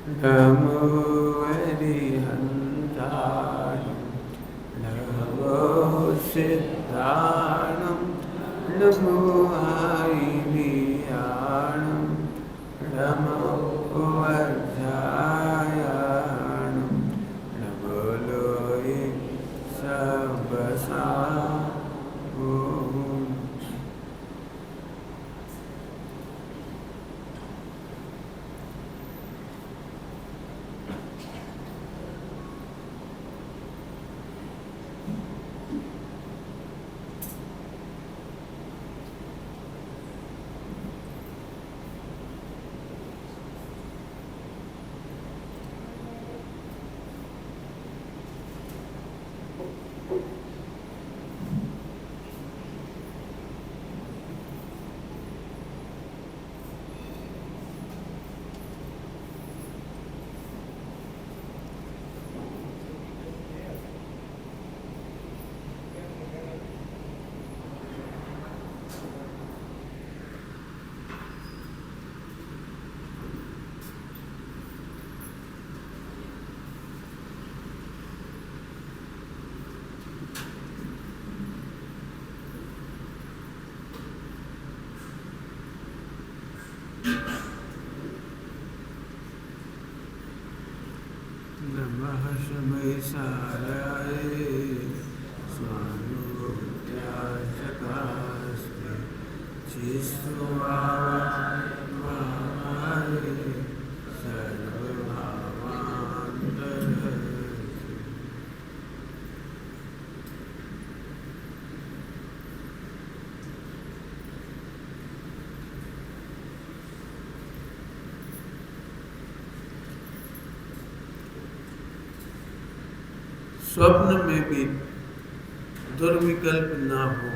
नमो अरिहन्ताय नमो सिद्धाणं नमो आयिनियाणं नमो वज्रायाणं नमो लोये सबसागुं। नमः शमैसाराय स्वानुत्याचकास्ते चिस्वाय सर्वभावान्तरः। स्वप्न में भी दुर्विकल्प ना हो,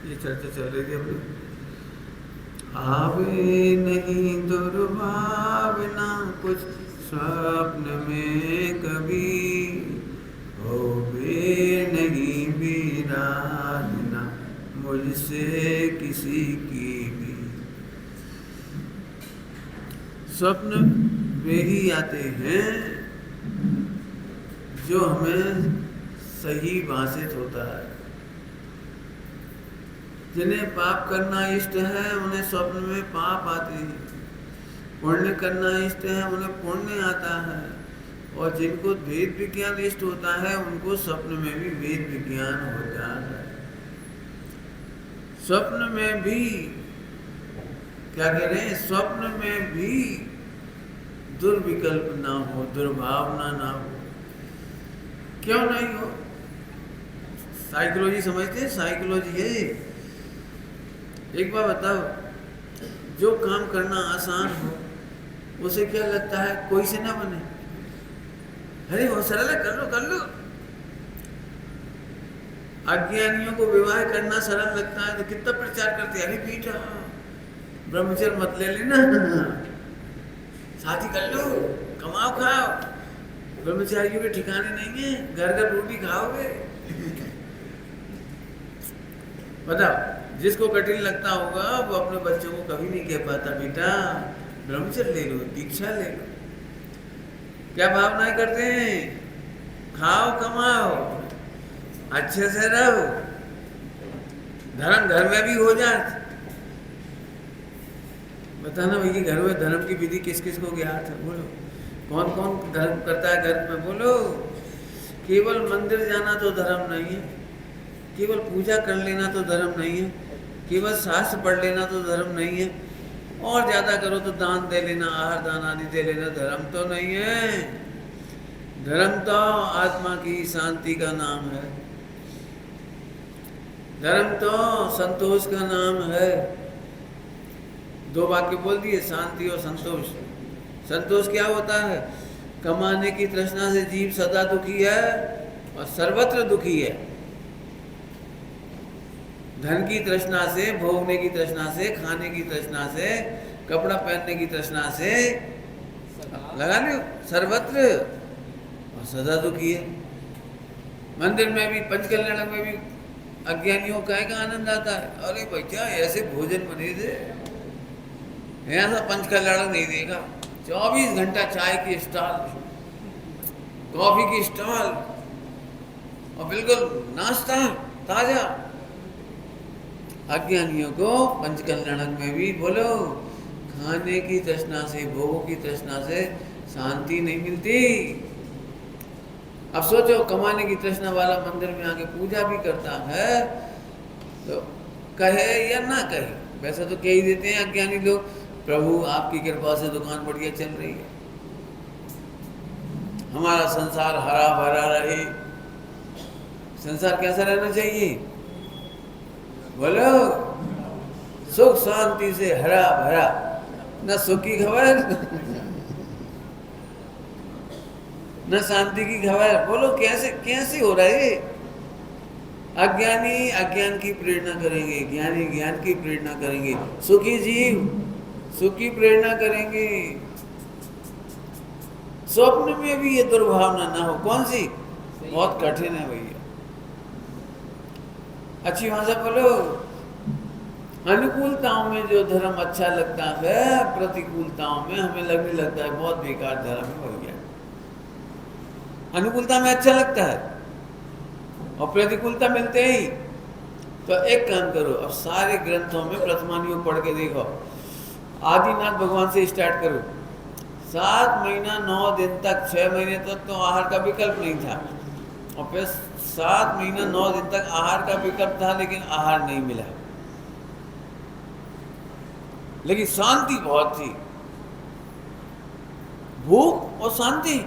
ये चर्चा चल रही थी अपनी। आवे नहीं दुर्भावना कुछ स्वप्न में कभी, होवे नहीं विराधना मुझसे किसी की भी। स्वप्न वे ही आते हैं जो हमें सही भाषित होता है। जिन्हें पाप करना इष्ट है उन्हें स्वप्न में पाप आते हैं, पुण्य करना इष्ट है उन्हें पुण्य आता है, और जिनको वेद विज्ञान इष्ट होता है उनको स्वप्न में भी वेद विज्ञान होता है। स्वप्न में भी क्या कह रहे हैं, स्वप्न में भी दुर्विकल्प ना हो, दुर्भावना ना हो। क्यों नहीं हो? साइकोलॉजी समझते हैं, साइकोलॉजी है। एक बार बताओ, जो काम करना आसान हो उसे क्या लगता है कोई से ना बने? अरे वो सरल है, कर लो कर लो। अज्ञानियों को विवाह करना सरल लगता है तो कितना प्रचार करते हैं, अरे बेटा ब्रह्मचर्य मत ले लेना, शादी कर लो, कमाओ खाओ। ब्रह्मचारियों के ठिकाने नहीं है, घर घर रोटी खाओगे। बताओ, जिसको कठिन लगता होगा वो अपने बच्चों को कभी नहीं कह पाता बेटा ब्रह्मचर्य ले लो, दीक्षा ले लो। क्या भावनाएं करते हैं, खाओ कमाओ अच्छे से रहो, धर्म घर में भी हो जाए। बताना भैया घर में धर्म की विधि किस किस को ज्ञात है? बोलो कौन कौन धर्म करता है घर में? बोलो। केवल मंदिर जाना तो धर्म नहीं है, केवल पूजा कर लेना तो धर्म नहीं है, केवल शास्त्र पढ़ लेना तो धर्म नहीं है, और ज्यादा करो तो दान दे लेना, आहार दान आदि दे लेना धर्म तो नहीं है। धर्म तो आत्मा की शांति का नाम है, धर्म तो संतोष का नाम है। दो वाक्य बोल दिए, शांति और संतोष। संतोष क्या होता है? कमाने की तृष्णा से जीव सदा दुखी है और सर्वत्र दुखी है। धन की तृष्णा से, भोगने की तृष्णा से, खाने की तृष्णा से, कपड़ा पहनने की तृष्णा से लगा लो सर्वत्र, और सदा दुखी है। मंदिर में भी, पंचकल्याण में भी अज्ञानियों का आनंद आता है। अरे भैया ऐसे भोजन बने थे, ऐसा पंचकल्याण नहीं देगा, 24 घंटा चाय की स्टॉल, कॉफी की स्टॉल और बिल्कुल नाश्ता ताजा। अज्ञानियों को पंचकल्याणक में भी बोलो, खाने की तृष्णा से, भोगों की तृष्णा से शांति नहीं मिलती। अब सोचो, कमाने की तृष्णा वाला मंदिर में आके पूजा भी करता है तो कहे या ना कहे, वैसे तो कह ही देते हैं अज्ञानी लोग, प्रभु आपकी कृपा से दुकान बढ़िया चल रही है, हमारा संसार हरा भरा रहे। संसार कैसा रहना चाहिए? बोलो, सुख शांति से हरा भरा, न सुख की खबर न शांति की खबर। बोलो कैसे कैसे हो रहा है? अज्ञानी अज्ञान की प्रेरणा करेंगे, ज्ञानी ज्ञान की प्रेरणा करेंगे, सुखी जीव सुख की प्रेरणा करेंगे। स्वप्न में भी ये दुर्भावना ना हो। कौन सी? बहुत कठिन है भैया। अच्छी भाषा बोलो। अनुकूलताओं में जो धर्म अच्छा लगता है, प्रतिकूलताओं में हमें लगने लगता है बहुत बेकार धर्म है भैया। अनुकूलता में अच्छा लगता है और प्रतिकूलता मिलते ही तो एक काम करो, अब सारे ग्रंथों में प्रथमानुयोग पढ़ के देखो। आदिनाथ भगवान से स्टार्ट करो। 7 महीना 9 दिन तक, 6 महीने तक तो आहार का विकल्प नहीं था, और फिर 7 महीना 9 दिन तक आहार का विकल्प था, लेकिन आहार नहीं मिला, लेकिन शांति बहुत थी। भूख और शांति।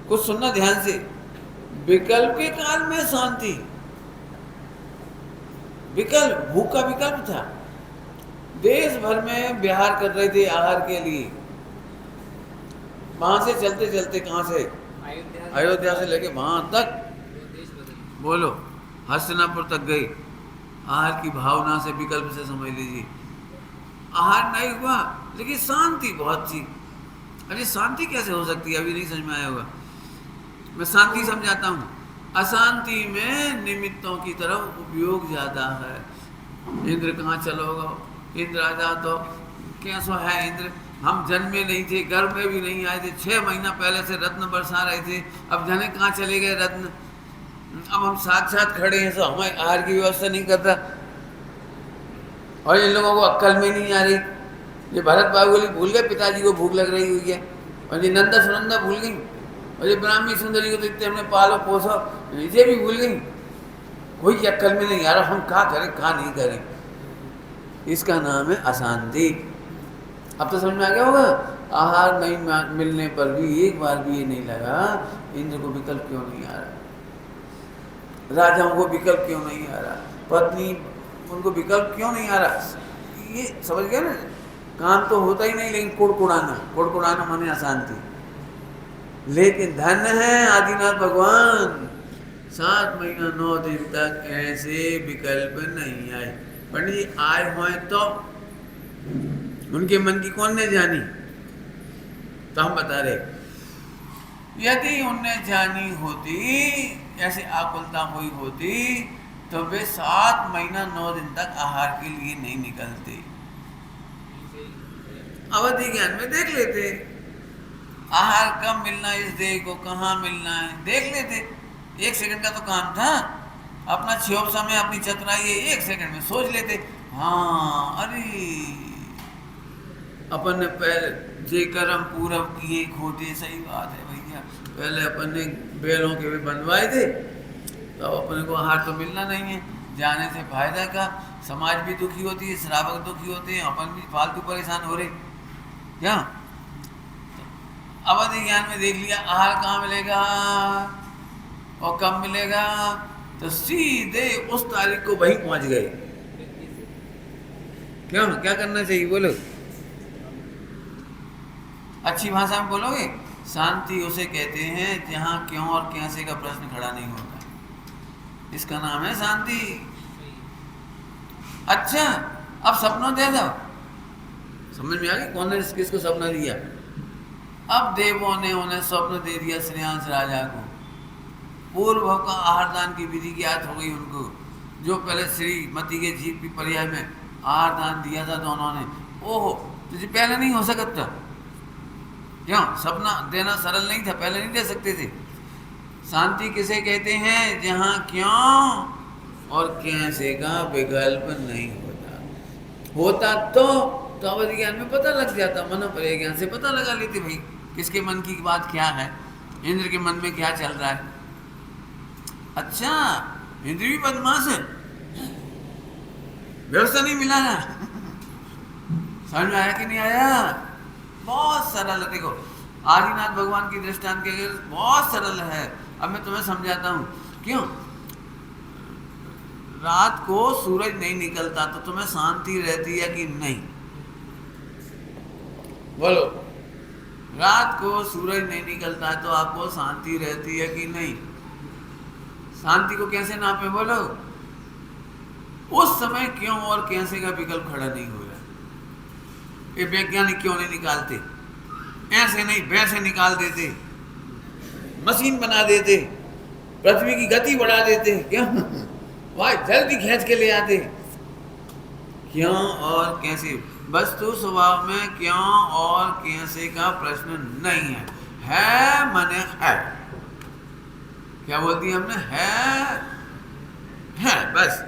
कुछ सुनना ध्यान से। विकल्प के काल में शांति, विकल्प, भूख का विकल्प था। देश भर में विहार कर रहे थे आहार के लिए। वहां से चलते चलते, कहां से? अयोध्या से लेके वहां तक, बोलो हस्तिनापुर तक गए। आहार की भावना से, विकल्प से समझ लीजिए। आहार नहीं हुआ, लेकिन शांति बहुत थी। अरे शांति कैसे हो सकती है? अभी नहीं समझ में आया होगा। मैं शांति समझाता हूँ। अशांति में निमित्तों की तरफ उपयोग ज़्यादा है। इंद्र कहाँ चलोगे? इंद्र आ जाओ तो कैसा है इंद्र? हम जन्मे नहीं थे, गर्भ में भी नहीं आए थे, 6 महीना पहले से रत्न बरसा रहे थे, अब जाने कहाँ चले गए रत्न। अब हम साथ खड़े हैं, तो हमें आहार की व्यवस्था नहीं करता, और इन लोगों को अक्ल में नहीं आ रही। ये भरत बाहुबली भूल गए पिताजी को भूख लग रही हुई है, और ये नंदा सुनंदा भूल गई, और ये ब्राह्मी सुंदरी को देखते हमने पालो पोसो, ये भी भूल गई। कोई अक्ल में नहीं आ रहा, हम क्या करें क्या नहीं करें। इसका नाम है अशांति। अब तो समझ में आ गया होगा। आहार नहीं मिलने पर भी एक बार भी ये नहीं लगा इंद्र को विकल्प क्यों नहीं आ रहा, राजाओं को विकल्प क्यों नहीं आ रहा, पत्नी उनको विकल्प क्यों नहीं आ रहा। ये समझ गया ना। काम तो होता ही नहीं, लेकिन कुड़कुड़ाना माने अशांति। लेकिन धन्य है आदिनाथ भगवान, 7 महीना 9 दिन तक ऐसे विकल्प नहीं आए। पंडित जी आए हुए तो उनके मन की कौन ने जानी? तो हम बता रहे, यदि उनने जानी होती, ऐसे आकुलता हुई होती, तो वे 7 महीना 9 दिन तक आहार के लिए नहीं निकलते। अवधि ज्ञान में देख लेते, आहार कब मिलना है इस देह को, कहाँ मिलना है, देख लेते। 1 सेकंड का तो काम था। अपना क्षोभ समय, अपनी चतुराई 1 सेकंड में सोच लेते। हाँ, अरे अपन ने पहले जे कर्म पूरब किए खोटे। सही बात है भैया, पहले अपन ने बैलों के भी बनवाए थे, तो अब अपने को आहार तो मिलना नहीं है। जाने से फायदा का, समाज भी दुखी होती है, श्रावक दुखी होते हैं, अपन भी फालतू परेशान हो रहे क्या। अवधि ज्ञान में देख लिया आहार कहाँ मिलेगा और कब मिलेगा, तो सीधे उस तारीख को वहीं पहुंच गए। क्यों, क्या करना चाहिए बोलो? अच्छी भाषा में बोलोगे। शांति उसे कहते हैं जहां क्यों और कैसे का प्रश्न खड़ा नहीं होता, इसका नाम है शांति। अच्छा, अब सपनों दे दो। समझ में आ गया कौन ने किसको सपना दिया? अब देवों ने उन्हें स्वप्न दे दिया श्रेयांश राजा को। पूर्व का आहार दान की विधि ज्ञात हो गई उनको, जो पहले श्रीमती के जीव की पर्याय में आहार दान दिया था दोनों ने। ओहो, तुझे पहले नहीं हो सकता? क्यों? सपना देना सरल नहीं था, पहले नहीं दे सकते थे? शांति किसे कहते हैं? जहां क्यों और कैसे का विकल्प नहीं होता तो अवधि ज्ञान में पता लग जाता, मन पर ज्ञान से पता लगा लेते भाई किसके मन की बात क्या है, इंद्र के मन में क्या चल रहा है। अच्छा, इंद्र भी बदमाश है, व्यवस्था नहीं मिला ना। समझ में आया कि नहीं आया? बहुत सरल है। देखो आदिनाथ भगवान की दृष्टांत के बहुत सरल है। अब मैं तुम्हें समझाता हूँ क्यों। रात को सूरज नहीं निकलता तो तुम्हें शांति रहती है कि नहीं? बोलो, रात को सूरज नहीं निकलता तो आपको शांति रहती है कि नहीं? शांति को कैसे नापे बोलो? उस समय क्यों और कैसे का विकल्प खड़ा नहीं हो रहा। ये वैज्ञानिक क्यों नहीं निकालते? ऐसे नहीं वैसे निकाल देते, मशीन बना देते, पृथ्वी की गति बढ़ा देते, क्यों वह जल्दी खींच के ले आते। क्यों और कैसे वस्तु स्वभाव में क्यों और कैसे का प्रश्न नहीं है माने है। क्या बोलती हमने? है बस।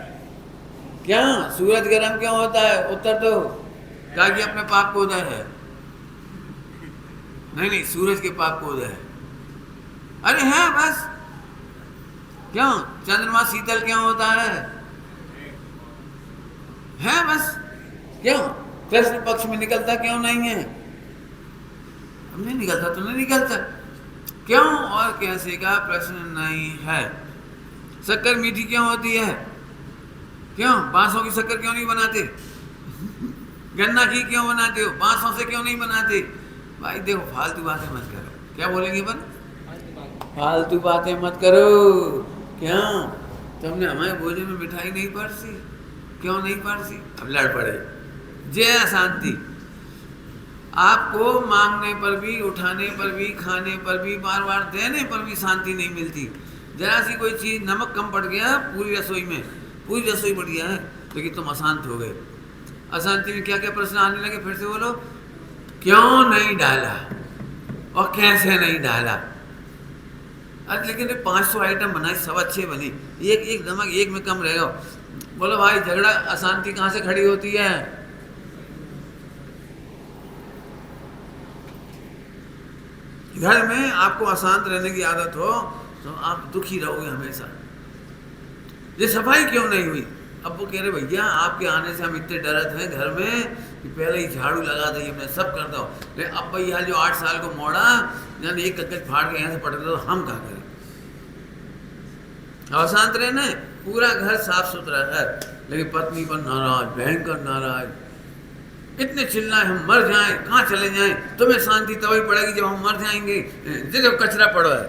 क्या सूरज गर्म क्यों होता है? उत्तर दो। क्या कि अपने पाप को उदय है? नहीं, सूरज के पाप को उदय है। अरे है बस। क्यों चंद्रमा शीतल क्यों होता है? बस। क्यों कृष्ण पक्ष में निकलता क्यों नहीं है? अब नहीं निकलता तो नहीं निकलता। क्यों और कैसे का प्रश्न नहीं है। शक्कर मीठी क्यों होती है? क्यों बांसों की शक्कर क्यों नहीं बनाते? गन्ना की क्यों बनाते हो? बांसों से क्यों नहीं बनाते? भाई देखो फालतू बातें मत करो। क्या बोलेंगे बन? फालतू बातें मत करो। क्यों तुमने हमारे भोजन में मिठाई नहीं परसी? क्यों नहीं परसी? अब लड़ पड़े। जय अशांति। आपको मांगने पर भी, उठाने पर भी, खाने पर भी, बार बार देने पर भी शांति नहीं मिलती। जरा सी कोई चीज़ नमक कम पड़ गया पूरी रसोई में, पूरी रसोई बढ़िया है लेकिन तुम अशांत हो गए। अशांति में क्या क्या प्रश्न आने लगे? फिर से बोलो। क्यों नहीं डाला और कैसे नहीं डाला? अरे लेकिन 500 आइटम बनाए, सब अच्छे बने, एक नमक एक में कम रहेगा। बोलो भाई झगड़ा अशांति कहाँ से खड़ी होती है? घर में आपको अशांत रहने की आदत हो तो आप दुखी रहोगे हमेशा। ये सफाई क्यों नहीं हुई? अब वो कह रहे भैया आपके आने से हम इतने डरते हैं घर में कि पहले ही झाड़ू लगा दिए, मैं सब करता हूँ। लेकिन अब भैया जो 8 साल को मोड़ा यानी एक कक्कच फाड़ के यहाँ से पटक दो, हम क्या करें? अशांत रहना है। पूरा घर साफ सुथरा है लेकिन पत्नी पर नाराज, भयंकर नाराज, इतने चिल्लाए हम मर जाएं, कहाँ चले जाएं। तुम्हें शांति तभी पड़ेगी जब हम मर जाएंगे। जब कचरा पड़ो है,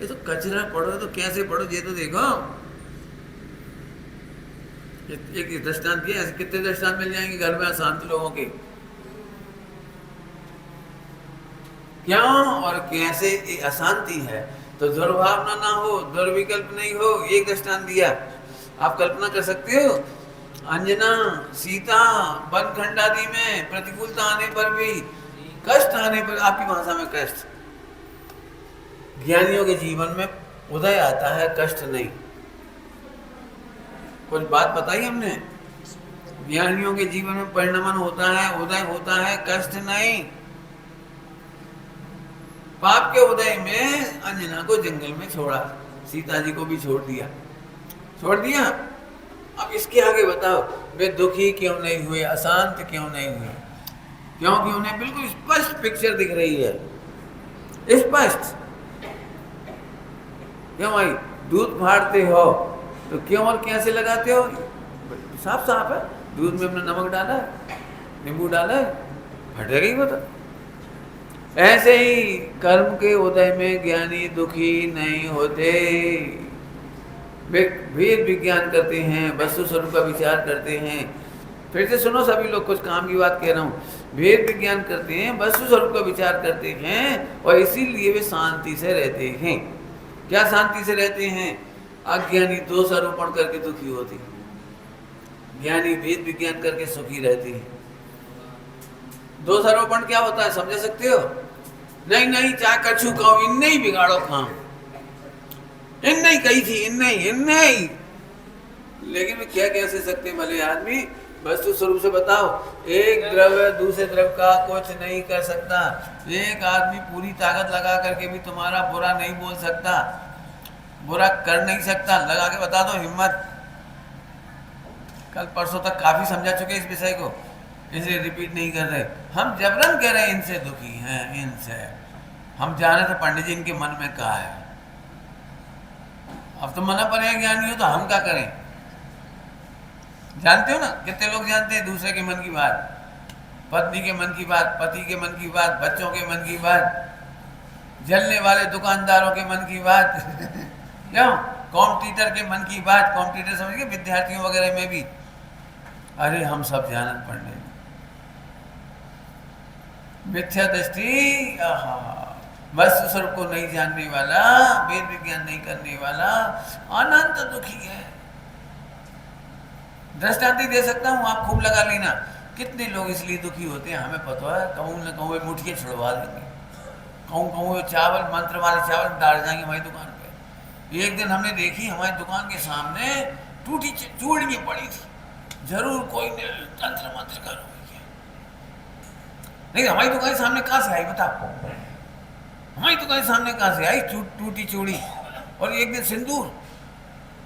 ये तो कचरा पड़ो है तो कैसे पड़ो ये तो देखो। एक दृष्टांत दिया, ऐसे कितने दृष्टांत मिल जाएंगे घर में अशांत लोगों के। क्यों और कैसे अशांति है तो दुर्भावना ना हो, दुर्विकल्प नहीं हो। एक दृष्टांत दिया, आप कल्पना कर सकते हो अंजना सीता बनखंड आदि में प्रतिकूलता आने पर भी, कष्ट आने पर, आपकी भाषा में कष्ट, ज्ञानियों के जीवन में उदय आता है, कष्ट नहीं। कुछ बात बताई हमने। ज्ञानियों के जीवन में परिणमन होता है, उदय होता है, कष्ट नहीं। पाप के उदय में अंजना को जंगल में छोड़ा, सीता जी को भी छोड़ दिया। अब इसके आगे बताओ वे दुखी क्यों नहीं हुए, अशांत क्यों नहीं हुए? क्योंकि उन्हें बिल्कुल स्पष्ट पिक्चर दिख रही है, स्पष्ट। क्यों भाई दूध फाड़ते हो तो क्यों और कैसे लगाते हो? साफ साफ है, दूध में हमने नमक डाला है, नींबू डाला है, फटेगा ही बता। ऐसे ही कर्म के उदय में ज्ञानी दुखी नहीं होते। वे भेद विज्ञान करते हैं, वस्तु स्वरूप का विचार करते हैं। फिर से सुनो सभी लोग, कुछ काम की बात कह रहा हूँ। भेद विज्ञान करते हैं, वस्तु स्वरूप का विचार करते हैं और इसीलिए वे शांति से रहते हैं। क्या शांति से रहते हैं? अज्ञानी दोषारोपण करके दुखी होते हैं, ज्ञानी भेद विज्ञान करके सुखी रहते हैं। दोषारोपण क्या होता है समझ सकते हो? नहीं नहीं चाहे कछु कहो, इनने ही बिगाड़ो काम, इनने ही कही थी, इनने ही। लेकिन वे क्या कह सकते भले आदमी? वस्तु स्वरूप से बताओ, एक द्रव्य दूसरे द्रव्य का कुछ नहीं कर सकता। एक आदमी पूरी ताकत लगा करके भी तुम्हारा बुरा नहीं बोल सकता, बुरा कर नहीं सकता। लगा के बता दो हिम्मत। कल परसों तक काफी समझा चुके इस विषय को, इसलिए रिपीट नहीं कर रहे। हम जबरन कह रहे हैं इनसे दुखी हैं, इनसे। हम जाने थे पंडित जी इनके मन में क्या है। अब तो मना पड़ेगा ज्ञानी हो तो हम क्या करें? जानते हो ना, कितने लोग जानते हैं दूसरे के मन की बात, पत्नी के मन की बात, पति के मन की बात, बच्चों के मन की बात, जलने वाले दुकानदारों के मन की बात क्यों? कॉम्पिटिटर के मन की बात, कॉम्पिटिटर समझ गए, विद्यार्थियों वगैरह में भी। अरे हम सब जानत पढ़ने मिथ्या दृष्टि, वस्तु स्वरूप को नहीं जानने वाला, वेद विज्ञान नहीं करने वाला अनंत दुखी है। दृष्टांत दे सकता हूँ, आप खूब लगा लेना। कितने लोग इसलिए दुखी होते हैं हमें पता है, कहूँ न कहूँ मुठिए छुड़वा देंगे, कहूँ चावल मंत्र वाले चावल डाल जाएंगे हमारी दुकान पे। एक दिन हमने देखी हमारी दुकान के सामने टूटी चूड़ियाँ पड़ी थी, जरूर कोई ने तंत्र मंत्र करो। नहीं हमारी दुकान के सामने कहाँ से आई बताओ? हमारी दुकान के सामने कहाँ से आई टूटी चूड़ी? और एक दिन सिंदूर,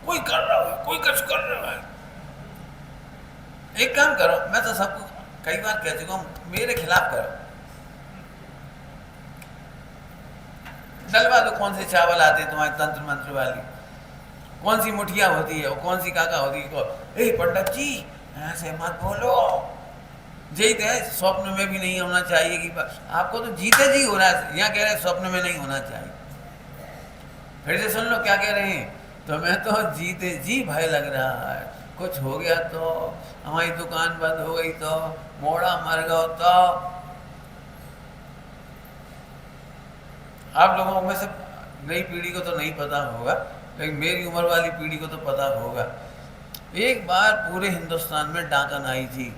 कोई कर रहा है, कोई कुछ कर रहा है। एक काम करो, मैं तो सबको कई बार कह चुका हूँ, मेरे खिलाफ करो, डलवा दो कौन से चावल आते हैं तुम्हारे तंत्र मंत्र वाली, कौन सी मुठिया होती है, कौन सी काका होती है। ए पंडित जी ऐसे मत बोलो, जीत है स्वप्न में भी नहीं होना चाहिए कि आपको तो जीते जी हो रहा है, यहाँ कह रहे हैं स्वप्न में नहीं होना चाहिए। फिर से सुन लो क्या कह रहे हैं, तो मैं तो जीते जी भय लग रहा है, कुछ हो गया तो, हमारी दुकान बंद हो गई तो, मोड़ा मर गया तो। आप लोगों में से नई पीढ़ी को तो नहीं पता होगा, लेकिन मेरी उम्र वाली पीढ़ी को तो पता होगा। एक बार पूरे हिंदुस्तान में डाकन आई थी,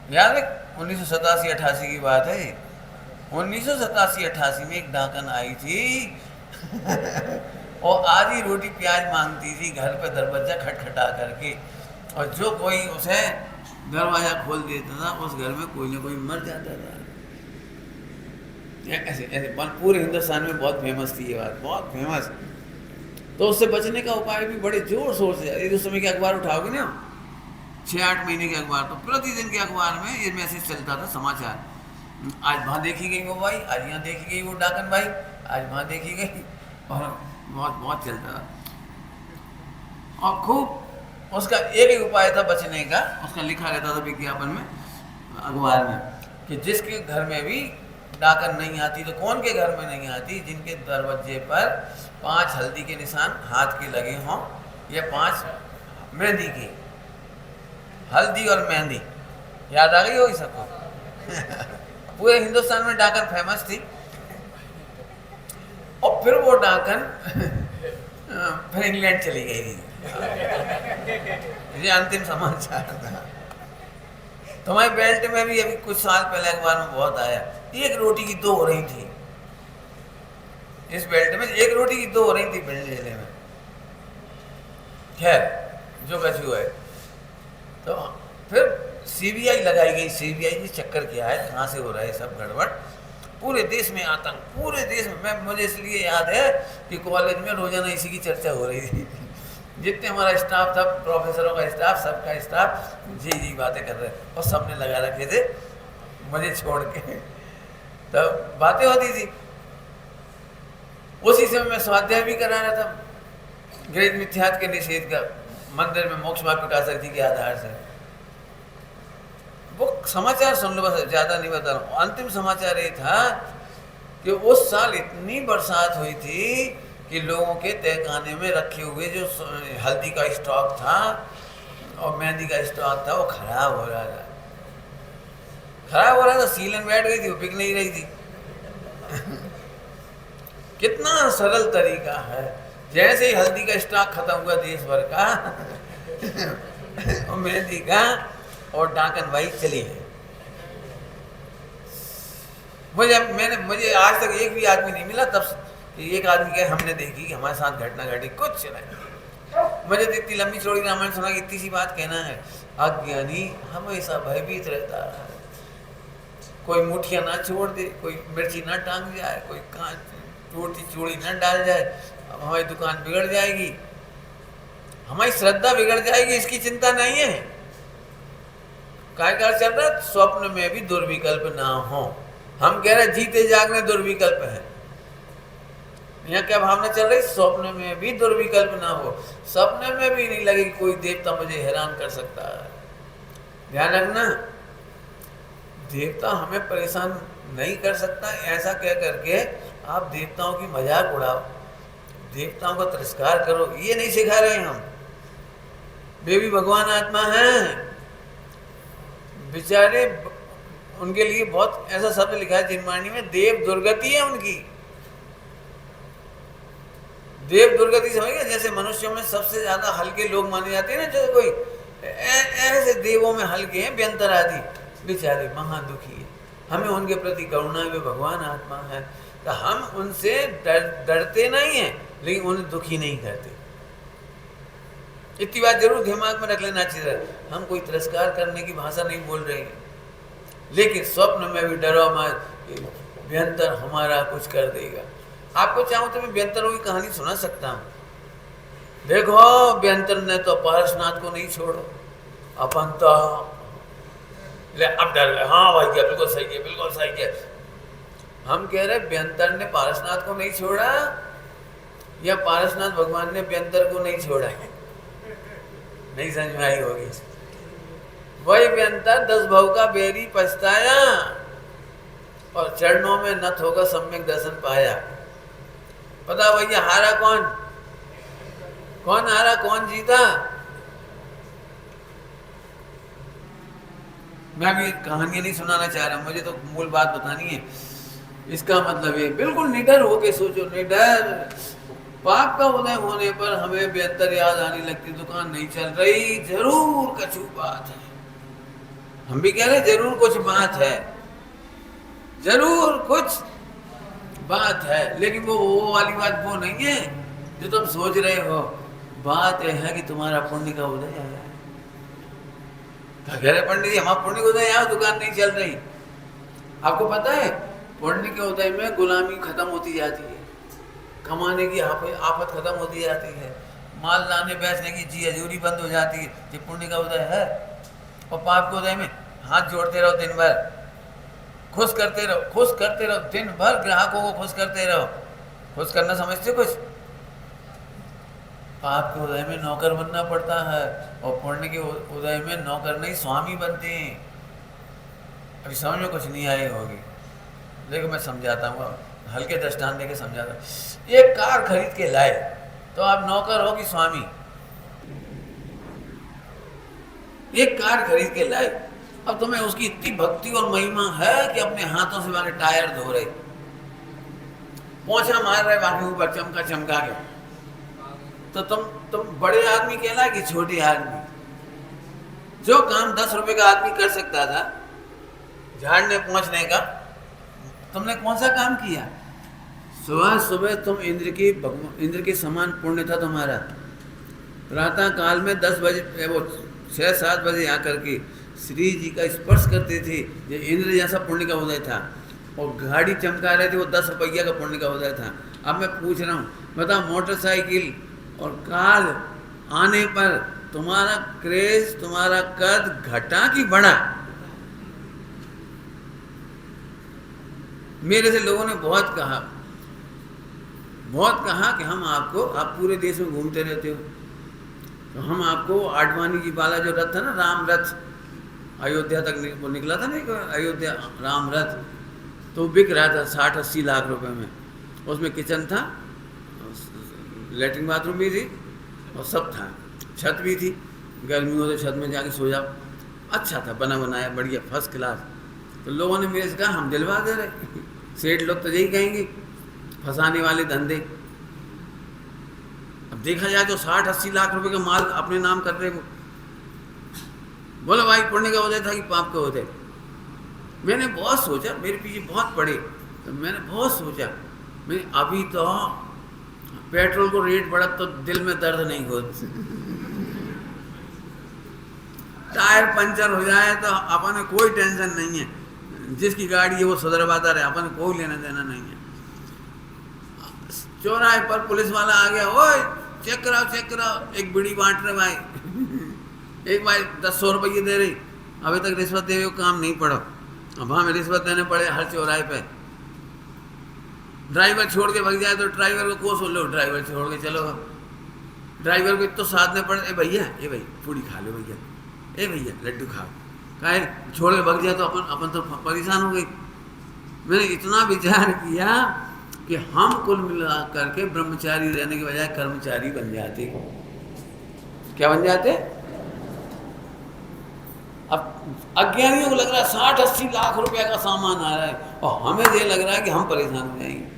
याद है? 1987-88 की बात है। 1987-88 में एक डाकन आई थी और आधी रोटी प्याज मांगती थी घर पे दरवाजा खटखटा करके, और जो कोई उसे दरवाजा खोल देता था उस घर में कोई ना कोई मर जाता था। ऐसे ऐसे पूरे हिंदुस्तान में बहुत फेमस थी ये बात, बहुत फेमस। तो उससे बचने का उपाय भी बड़े जोर शोर से, यदि उस समय के अखबार उठाओगे ना, 6-8 महीने के अखबार, तो प्रतिदिन के अखबार में ये मैसेज चलता था, समाचार। आज वहाँ देखी गई वो भाई, आज यहाँ देखी गई वो डाकन भाई, आज वहाँ देखी गई, और बहुत बहुत चलता था। और खूब उसका एक ही उपाय था बचने का, उसका लिखा रहता था विज्ञापन में, अखबार में, कि जिसके घर में भी डाकन नहीं आती, तो कौन के घर में नहीं आती? जिनके दरवाजे पर 5 हल्दी के निशान हाथ के लगे हों, या 5 मेहंदी के, हल्दी और मेहंदी, याद आ गई होगी सबको? पूरे हिंदुस्तान में डाकन फेमस थी। और फिर वो डाकन फिर इंग्लैंड चली गई थी। ये अंतिम समाचार था। तुम्हारे बेल्ट में भी अभी कुछ साल पहले अखबार में बहुत आया, 1 रोटी की 2 हो रही थी। इस बेल्ट में 1 रोटी की 2 हो रही थी बेल्ट जिले में। खैर जो कुछ हुआ है, तो फिर सीबीआई लगाई गई। सीबीआई ने चक्कर किया है, कहाँ से हो रहा है सब गड़बड़, पूरे देश में आतंक, पूरे देश में। मुझे इसलिए याद है कि कॉलेज में रोजाना इसी की चर्चा हो रही थी। जितने हमारा स्टाफ था, प्रोफेसरों का स्टाफ, सबका स्टाफ जी बातें कर रहे, और सबने लगा रखे थे मुझे छोड़ के, तो बातें होती थी। उसी समय मैं स्वाध्याय भी करा रहा था गृहीत मिथ्यात्व के निषेध का, मंदिर में मोक्ष मार्ग प्रकाश शक्ति के आधार से। वो समाचार सुन लो, बस ज्यादा नहीं बता रहा हूँ। अंतिम समाचार ये था कि उस साल इतनी बरसात हुई थी कि लोगों के तहखाने में रखे हुए जो हल्दी का स्टॉक था और मेहंदी का स्टॉक था, वो खराब हो रहा था। खराब हो रहा था, सीलन बैठ गई थी, वो बिक नहीं रही थी। कितना सरल तरीका है। जैसे ही हल्दी का स्टॉक खत्म हुआ देश भर का और मेहंदी का, और डाकन भाई चली है। मुझे आज तक एक भी आदमी नहीं मिला तब कि एक आदमी के हमने देखी कि हमारे साथ घटना घटी, कुछ नहीं। मुझे तो इतनी लंबी चौड़ी रामायण सुना कि इतनी सी बात कहना है, अज्ञानी हमेशा भयभीत रहता है, कोई मुठिया ना छोड़ दे, कोई मिर्ची ना टांग जाए, कोई कांच टूटती चूड़ी ना डाल जाए, अब हमारी दुकान बिगड़ जाएगी, हमारी श्रद्धा बिगड़ जाएगी, इसकी चिंता नहीं है। काय का चल रहा, स्वप्न में भी दुर्विकल्प ना हो। हम कह रहे जीते जागने दुर्विकल्प है, यहाँ क्या भावना चल रही, स्वप्न में भी दुर्विकल्प ना हो, सपने में भी नहीं लगे कि कोई देवता मुझे हैरान कर सकता है। ध्यान रखना, देवता हमें परेशान नहीं कर सकता, ऐसा कह करके आप देवताओं की मजाक उड़ाओ, देवताओं का तिरस्कार करो, ये नहीं सिखा रहे हम। वे भी भगवान आत्मा हैं बेचारे, उनके लिए बहुत ऐसा शब्द लिखा है जिनवाणी में, देव दुर्गति है उनकी। देव दुर्गति समझिए, जैसे मनुष्यों में सबसे ज्यादा हल्के लोग माने जाते हैं ना, जैसे कोई ऐसे देवों में हल्के हैं व्यंतर आदि, बेचारे महादुखी है, हमें उनके प्रति करुणा है, वे भगवान आत्मा है, तो हम उनसे डरते नहीं हैं, लेकिन उन्हें दुखी नहीं करते। इतनी बात जरूर दिमाग में रख लेना चाहिए, हम कोई तिरस्कार करने की भाषा नहीं बोल रहे हैं, लेकिन स्वप्न में भी डरो मत, व्यंतर हमारा कुछ कर देगा। आपको चाहूं तो मैं व्यंतरों की कहानी सुना सकता हूं। देखो व्यंतर ने तो पारसनाथ को नहीं छोड़ो, अपन तो ले अब डर गए, हाँ भाई बिल्कुल सही है, बिल्कुल सही है। हम कह रहे व्यंतर ने पारसनाथ को नहीं छोड़ा, या पारसनाथ भगवान ने व्यंतर को नहीं छोड़ा है, नहीं समझ में आई होगी। वही व्यंतर 10 भव का बेरी पछताया, और चरणों में नत होकर सम्यक दर्शन पाया। पता भैया हारा कौन, कौन हारा कौन जीता? मैं अभी कहानी नहीं सुनाना चाह रहा, मुझे तो मूल बात बतानी है। इसका मतलब ये बिल्कुल निडर होके सोचो, निडर। पाप का उदय होने पर हमें बेहतर याद आने लगती, दुकान नहीं चल रही, जरूर कछु बात है। हम भी कह रहे जरूर कुछ बात है, जरूर कुछ बात है, लेकिन वो वाली बात वो नहीं है जो तुम सोच रहे हो। बात यह है कि तुम्हारा पुण्य का उदय आया है। कह रहे पंडित जी हमारा पुण्य का उदय आया, दुकान नहीं चल रही। आपको पता है पुण्य के उदय में गुलामी खत्म होती जाती है, कमाने की आफत खत्म होती जाती है, माल लाने बेचने की जी हजूरी बंद हो जाती है, ये पुण्य का उदय है। और पाप के उदय में हाथ जोड़ते रहो दिन भर, खुश करते रहो, खुश करते रहो दिन भर, ग्राहकों को खुश करते रहो। खुश करना समझते हो कुछ? पाप के उदय में नौकर बनना पड़ता है, और पुण्य के उदय में नौकर नहीं स्वामी बनते हैं। अभी समझ में कुछ नहीं आई होगी, देखो मैं समझाता हूँ, हल्के दृष्टांत देके समझाता हूँ। एक कार खरीद के लाए तो आप नौकर हो कि स्वामी? एक कार खरीद के लाए, अब तुम्हें उसकी इतनी भक्ति और महिमा है कि अपने हाथों से वाले टायर धो रहे, पोंछा मार रहे बाकी ऊपर चमका चमका के, तो तुम बड़े आदमी कहला कि छोटे आदमी? जो काम 10 रुपए का आदमी कर सकता था झाड़ने पहुंचने का, तुमने कौन सा काम किया? सुबह सुबह तुम इंद्र के समान पुण्य था तुम्हारा। प्रातः काल में 10 बजे वो 6-7 बजे आकर के श्री जी का स्पर्श करते थे, ये इंद्र जैसा पुण्य का उदय था। और गाड़ी चमका रहे थे, वो 10 रुपया का पुण्य का उदय था। अब मैं पूछ रहा हूँ, बता मोटरसाइकिल और कार आने पर तुम्हारा क्रेज, तुम्हारा कद घटा कि बढ़ा? मेरे से लोगों ने बहुत कहा कि आप पूरे देश में घूमते रहते हो, तो हम आपको आडवाणी जी वाला जो रथ था ना, राम रथ, अयोध्या तक वो निकला था ना, अयोध्या राम रथ, तो बिक रहा था 60-80 लाख रुपए में। उसमें किचन था, लेटरिन बाथरूम भी थी और सब था, छत भी थी, गर्मी हो तो छत में जाके सो जाओ, अच्छा था, बना बनाया बढ़िया फर्स्ट क्लास। तो लोगों ने मेरे से कहा हम दिलवा दे रहे। सेठ लोग तो यही कहेंगे, फंसाने वाले धंधे। अब देखा जाए तो 60-80 लाख रुपए का माल अपने नाम कर रहे वो। बोलो भाई पुण्य का उदय था कि पाप का उदय? मैंने बहुत सोचा, मेरे पीछे बहुत पड़े, तो मैंने बहुत सोचा, मैं अभी तो पेट्रोल को रेट बढ़ा तो दिल में दर्द नहीं होता, टायर पंचर हो जाए तो अपन कोई टेंशन नहीं है, जिसकी गाड़ी है वो सुधरवाता रहे, अपन कोई लेना देना नहीं है। चौराहे पर पुलिस वाला आ गया, ओए चेक कराओ, एक बीड़ी बांट रहे भाई एक भाई 100 रुपये दे रही, अभी तक रिश्वत दे काम नहीं पड़ा, अब हमें रिश्वत देने पड़े हर चौराहे पे। ड्राइवर छोड़ के भाग जाए तो ड्राइवर को कोस लो, ड्राइवर छोड़ के चलो, ड्राइवर को तो साथ में पड़े, ए भैया पूड़ी खा लो भैया, ए भैया लड्डू खाओ, काहे छोड़ के भाग जाए तो अपन तो परेशान हो गई। मैंने इतना विचार किया कि हम कुल मिला करके ब्रह्मचारी रहने के बजाय कर्मचारी बन जाते। क्या बन जाते? अब अज्ञानियों को लग रहा है 60-80 लाख रुपया का सामान आ रहा है, और हमें ये लग रहा है कि हम परेशान हो जाएंगे।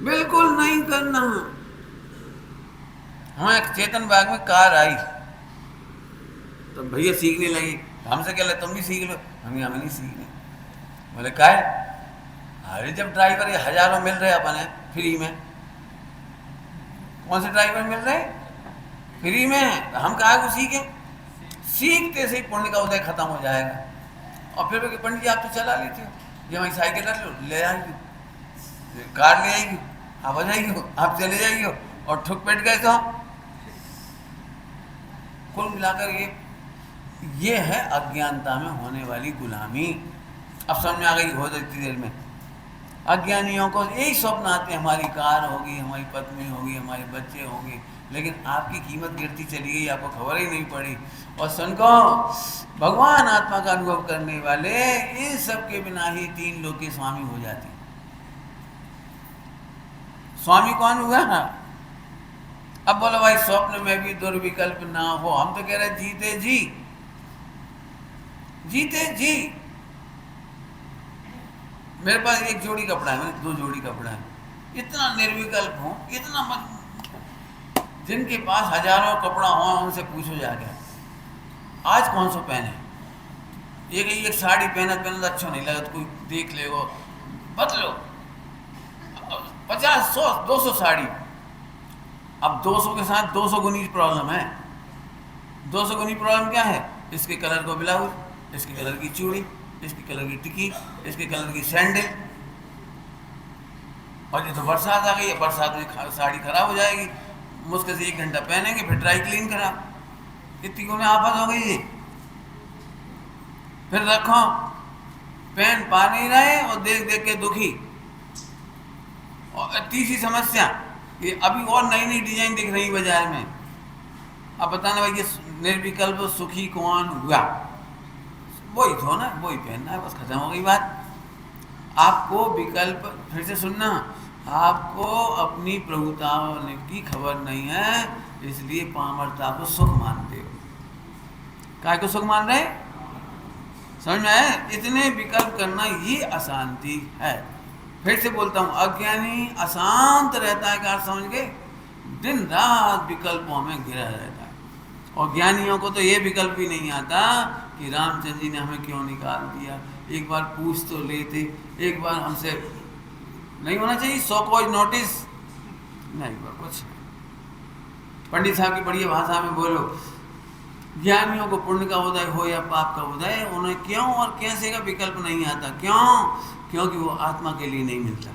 बिल्कुल नहीं करना। हाँ, एक चेतन बाग में कार आई तो भैया सीखने लगी, हमसे कह ले तुम भी सीख लो, हमें नहीं सीखने। बोले क्या है? अरे जब ड्राइवर ये हजारों मिल रहे अपन है फ्री में, कौन से ड्राइवर मिल रहे फ्री में, हम कहा को सीखें? सीखते से ही पुण्य का उदय खत्म हो जाएगा। और फिर पंडित जी आप तो चला लेते हो, ये हमारी साइकिल रख लो, ले आइए, कार ले आइए, आप आ जाइए, आप चले जाइए, और ठुक बैठ गए तो कुल मिलाकर ये है अज्ञानता में होने वाली गुलामी। अब समझ में आ गई हो इतनी देर में। अज्ञानियों को यही स्वप्न आते हैं, हमारी कार होगी, हमारी पत्नी होगी, हमारे बच्चे होंगे, लेकिन आपकी कीमत गिरती चली गई, आपको खबर ही नहीं पड़ी। और सुन को भगवान आत्मा का अनुभव करने वाले इन सब के बिना ही 3 लोग के स्वामी हो जाते। स्वामी कौन हुआ? अब बोलो भाई स्वप्न में भी दुर्विकल्प ना हो, हम तो कह रहे जीते जी। मेरे पास एक जोड़ी कपड़ा है, मेरे 2 जोड़ी कपड़ा है, इतना निर्विकल्प हूँ, इतना मत, जिनके पास हजारों कपड़ा हो उनसे पूछो जाके आज कौन सा पहने। एक साड़ी पहना अच्छा नहीं लगा तो कोई देख लेगा, बदलो 50, 100, 200 साड़ी। अब 200 के साथ 200 गुनी प्रॉब्लम है। 200 गुनी प्रॉब्लम क्या है? इसके कलर को ब्लाउज, इसके कलर की चूड़ी, इसके कलर की टिकी, इसके कलर की सैंडल। और ये तो बरसात आ गई है, बरसात में साड़ी खराब हो जाएगी, मुश्किल से 1 घंटा पहनेंगे, फिर ड्राई क्लीन करा, इतनी को आफत हो गई। फिर रखो, पहन पा नहीं रहे और देख देख के दुखी। और तीसरी समस्या ये अभी और नई डिजाइन दिख रही बाजार में। अब बताना भाई ये निर्विकल्प सुखी कौन हुआ? वही तो ना, वही पहनना है, बस खत्म हो गई बात। आपको विकल्प, फिर से सुनना, आपको अपनी प्रभुता की खबर नहीं है, इसलिए पामरता को सुख मानते हो। काय को सुख मान रहे? समझ में आए? इतने विकल्प करना ये अशांति है। फिर से बोलता हूँ, अज्ञानी अशांत रहता है, क्या समझ गए? दिन रात विकल्पों में घिरा रहता है। और ज्ञानियों को तो ये विकल्प भी नहीं आता कि रामचंद्र जी ने हमें क्यों निकाल दिया, एक बार पूछ तो लेते, एक बार हमसे नहीं होना चाहिए सो कोई नोटिस नहीं, कुछ पंडित साहब की बढ़िया भाषा में बोलो, ज्ञानियों को पुण्य का उदय हो या पाप का उदय, उन्हें क्यों और कैसे का विकल्प नहीं आता। क्यों? क्योंकि वो आत्मा के लिए नहीं मिलता।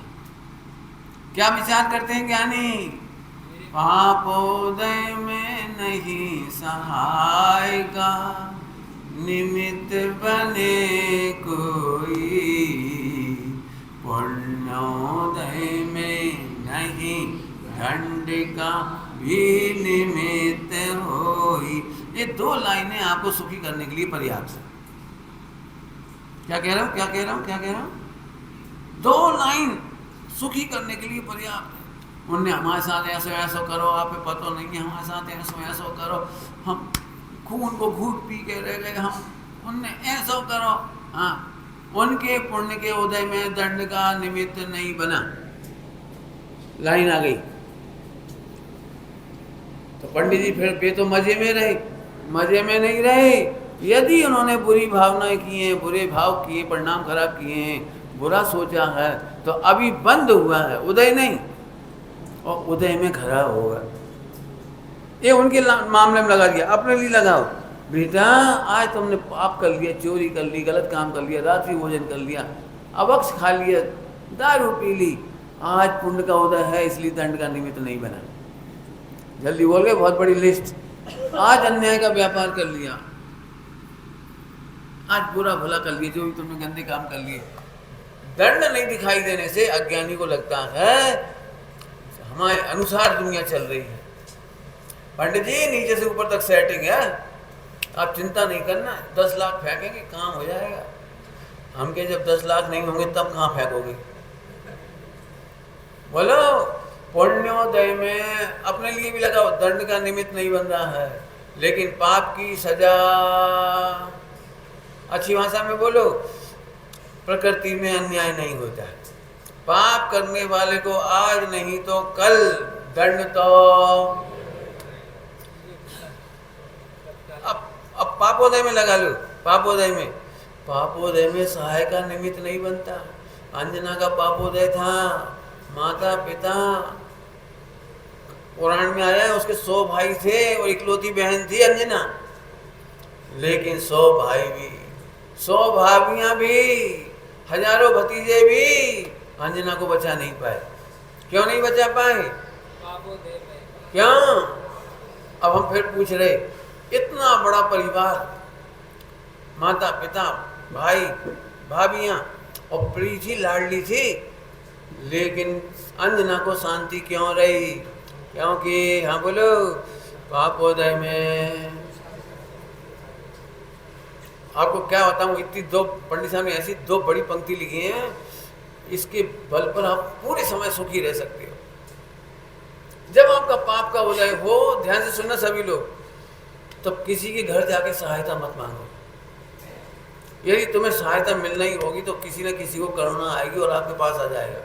क्या विचार करते हैं ज्ञानी? पापोदय में नहीं सहाय का, निमित्त बने कोई, पुण्योदय में नहीं दंड का भी निमित्त होई। ये 2 लाइनें आपको सुखी करने के लिए पर्याप्त है। क्या कह रहा हूँ? 2 लाइन सुखी करने के लिए पर्याप्त है। उनने हमारे साथ ऐसा करो, आप पे पता नहीं है, हमारे साथ ऐसा करो, हम खून को घूट पी के रह गए, हम उनने ऐसा करो। हाँ, उनके पुण्य के उदय में दंड का निमित्त नहीं बना। लाइन आ गई तो पंडित जी फिर तो मजे में रहे, मजे में नहीं रहे, यदि उन्होंने बुरी भावनाएं की हैं, बुरे भाव किए, परिणाम खराब किए हैं, बुरा सोचा है, तो अभी बंद हुआ है, उदय नहीं, और उदय में खराब होगा। ये उनके मामले में लगा दिया, अपने लिए लगाओ। बेटा आज तुमने पाप कर लिया, चोरी कर ली, गलत काम कर लिया, रात्रि भोजन कर लिया, अवक्ष खा लिया, दारू पी ली, आज पुण्य का उदय है इसलिए दंड का निमित्त नहीं बना। जल्दी बोल गए, बहुत बड़ी लिस्ट। आज अन्याय का व्यापार कर लिया, आज बुरा भला कर लिया, जो भी तुमने गंदे काम कर लिए, दंड नहीं दिखाई देने से अज्ञानी को लगता है हमारे अनुसार दुनिया चल रही है। पंडित जी नीचे से ऊपर तक सेटिंग है, आप चिंता नहीं करना, 10 लाख फेंकेंगे काम हो जाएगा। हम के जब 10 लाख नहीं होंगे तब कहाँ फेंकोगे? बोलो पुण्योदय में अपने लिए भी लगाओ, दंड का निमित्त नहीं बन रहा है, लेकिन पाप की सजा, अच्छी भाषा में बोलो, प्रकृति में अन्याय नहीं होता है। पाप करने वाले को आज नहीं तो कल दंड तो अब पापोदय में लगा लो। पापोदय में सहाय का निमित्त नहीं बनता। अंजना का पापोदय था, माता पिता, पुराण में आया है उसके 100 भाई थे और इकलौती बहन थी अंजना, लेकिन 100 भाई भी, 100 भाभियां भी, हजारों भतीजे भी अंजना को बचा नहीं पाए। क्यों नहीं बचा पाए? क्यों? अब हम फिर पूछ रहे, इतना बड़ा परिवार, माता पिता, भाई भाभियां, और प्रिय थी, लाडली थी, लेकिन अंजना को शांति क्यों रही? क्योंकि हाँ बोलो, पापोदय में। आपको क्या बताऊं, इतनी दो पंडित साहब ने ऐसी 2 बड़ी पंक्ति लिखी हैं, इसके बल पर आप पूरे समय सुखी रह सकते हो। जब आपका पाप का उदय हो, ध्यान से सुनना सभी लोग, तब किसी के घर जाके सहायता मत मांगो। यदि तुम्हें सहायता मिलना ही होगी तो किसी न किसी को करुणा आएगी और आपके पास आ जाएगा।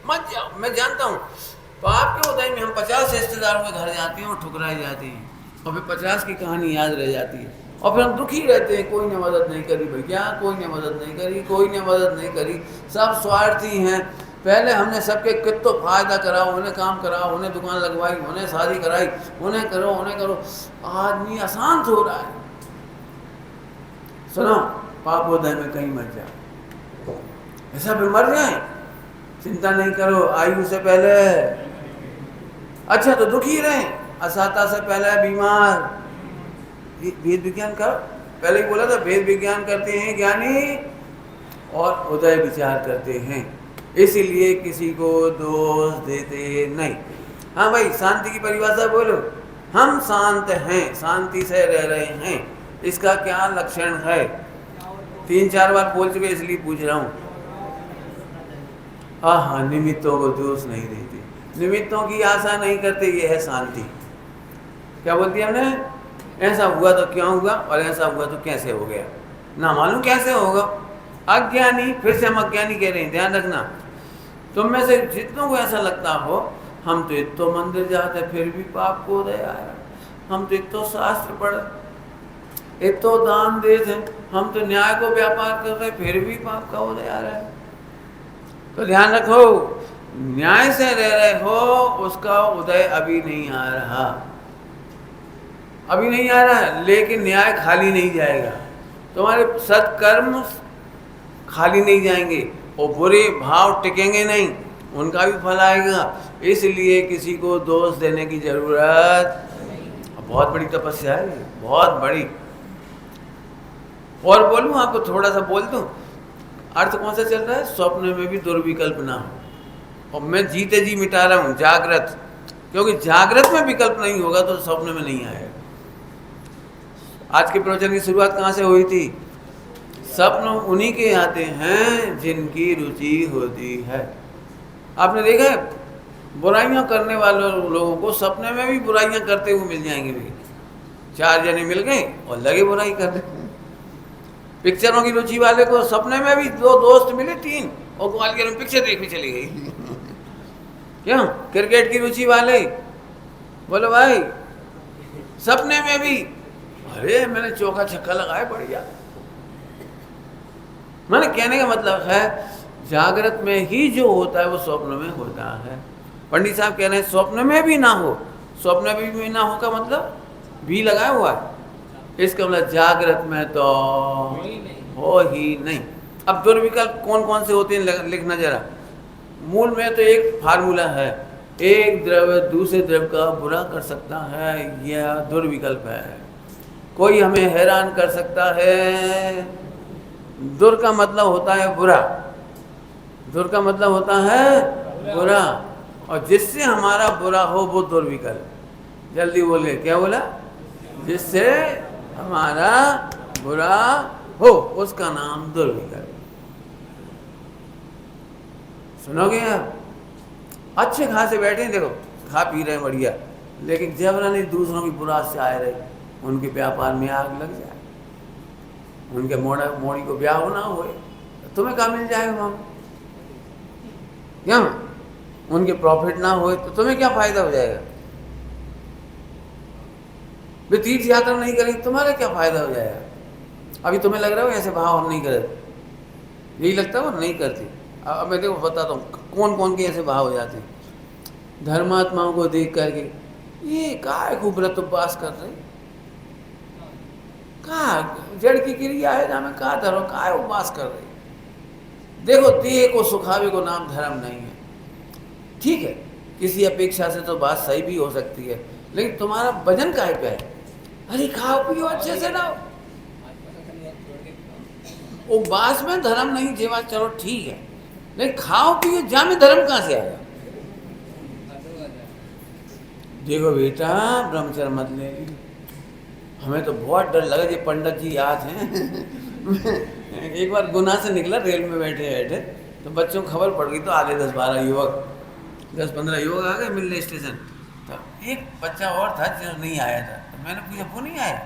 मत जाओ। मैं जानता हूँ पाप के उदय में हम 50 रिश्तेदारों के घर जाते हैं और ठुकराए जाते हैं, और फिर 50 की कहानी याद रह जाती है, और फिर हम दुखी रहते हैं, कोई ने मदद नहीं करी भैया, कोई ने मदद नहीं करी, कोई ने मदद नहीं करी, सब स्वार्थी हैं। पहले हमने सबके कितना फायदा करा, उन्हें काम करा, उन्हें दुकान लगवाई, उन्हें शादी कराई, उन्हें करो, आदमी अशांत हो रहा है। सुनो, पापोदय में कहीं मर जाओ, ऐसा भी मर जाए, चिंता नहीं करो, आयु से पहले। अच्छा तो दुखी रहे, असाता से पहले बीमार। भेद विज्ञान का पहले ही बोला था, भेद विज्ञान करते हैं ज्ञानी और उदय विचार करते हैं, इसीलिए किसी को दोष देते नहीं। हाँ भाई, शांति की परिभाषा बोलो। हम शांत हैं, शांति से रह रहे हैं, इसका क्या लक्षण है? 3-4 बार बोल चुके इसलिए पूछ रहा हूँ। हाँ, निमित्तों को दोष नहीं देते, निमित्तों की आशा नहीं करते, ये है शांति। क्या बोलती है हमने? ऐसा हुआ तो क्यों हुआ, और ऐसा हुआ तो कैसे हो गया, ना मालूम कैसे होगा। अज्ञानी, फिर से हम अज्ञानी कह रहे हैं, ध्यान रखना। तुम में से जितनों को ऐसा लगता हो हम तो इतो मंदिर जाते फिर भी पाप को उदय आया, हम तो इतो शास्त्र पढ़े, इतो दान देते, हम तो न्याय को व्यापार कर रहे फिर भी पाप का उदय आ रहा है। तो ध्यान रखो, न्याय से रह रहे हो, उसका उदय अभी नहीं आ रहा, अभी नहीं आ रहा है, लेकिन न्याय खाली नहीं जाएगा, तुम्हारे सत्कर्म खाली नहीं जाएंगे, और बुरे भाव टिकेंगे नहीं, उनका भी फल आएगा। इसलिए किसी को दोष देने की जरूरत, बहुत बड़ी तपस्या है, बहुत बड़ी। और बोलूं आपको, थोड़ा सा बोल दूं, अर्थ कौन सा चल रहा है? स्वप्न में भी दुर्विकल्प ना हो। और मैं जीते जी मिटा रहा हूं जागृत, क्योंकि जागृत में विकल्प नहीं होगा तो स्वप्न में नहीं आएगा। आज के प्रवचन की शुरुआत कहाँ से हुई थी? स्वप्न उन्हीं के आते हैं जिनकी रुचि होती है। आपने देखा है, बुराइयां करने वाले लोगों को सपने में भी बुराइयां करते हुए मिल जाएंगे भी। 4 जने मिल गए और लगे बुराई करने। पिक्चरों की रुचि वाले को सपने में भी 2 दोस्त मिले, 3, और ग्वालियर में पिक्चर देखने चली गई। क्यों? क्रिकेट की रुचि वाले, बोलो भाई, सपने में भी अरे मैंने चौका छक्का लगाया बढ़िया। मैंने कहने का मतलब है जागृत में ही जो होता है वो स्वप्न में होता है। पंडित साहब कह रहे हैं स्वप्न में भी ना हो, स्वप्न में भी ना हो का मतलब भी लगाया हुआ है, इसका मतलब जागृत में तो हो ही नहीं। अब दुर्विकल्प कौन कौन से होते हैं लिखना जरा। मूल में तो एक फार्मूला है, एक द्रव्य दूसरे द्रव्य का बुरा कर सकता है, यह दुर्विकल्प है। कोई हमें हैरान कर सकता है, दुर का मतलब होता है बुरा, दुर का मतलब होता है बुरा, और जिससे हमारा बुरा हो वो दुर्विकल्प। जल्दी बोले, क्या बोला? जिससे हमारा बुरा हो उसका नाम दुर्विकल्प। सुनोगे आप? अच्छे खासे बैठे देखो, खा पी रहे बढ़िया, लेकिन जबरन नहीं दूसरों की बुरा से आए रहे, उनके व्यापार में आग लग जाए, उनके मोड़ी को ब्याह होना हो, तो तुम्हें क्या मिल जाएगा माम? क्या उनके प्रॉफिट ना हो तो तुम्हें क्या फायदा हो जाएगा? वे तीर्थ यात्रा नहीं करेंगे तुम्हारा क्या फायदा हो जाएगा? अभी तुम्हें लग रहा है ऐसे भाव हम नहीं करते, यही लगता है वो नहीं करती। अब मैं देखो बताता हूँ कौन कौन के ऐसे भाव हो जाते हैं। धर्मात्माओं को देख करके ये काय खूब व्रत उपवास कर रहे, कहा जड़ की क्रिया है जहाँ में कहा धर्म काय उपवास कर रहे। देखो देह को सुखावे को नाम धर्म नहीं है। ठीक है, किसी अपेक्षा से तो बात सही भी हो सकती है, लेकिन तुम्हारा वजन काहे पे है? अरे खाओ पियो अच्छे से ना, उपवास में धर्म नहीं जेवा, चलो ठीक है, लेकिन खाओ पियो जा में धर्म कहाँ से आएगा? देखो बेटा ब्रह्मचर्य मत ले, हमें तो बहुत डर लगा। ये पंडित जी याद हैं एक बार गुना से निकला रेल में बैठे बैठे, तो बच्चों को खबर पड़ गई, तो आगे 10-12 युवक 10-15 युवक आ गए मिलने स्टेशन। तो एक बच्चा और था जो नहीं आया था, तो मैंने पूछा वो नहीं आया?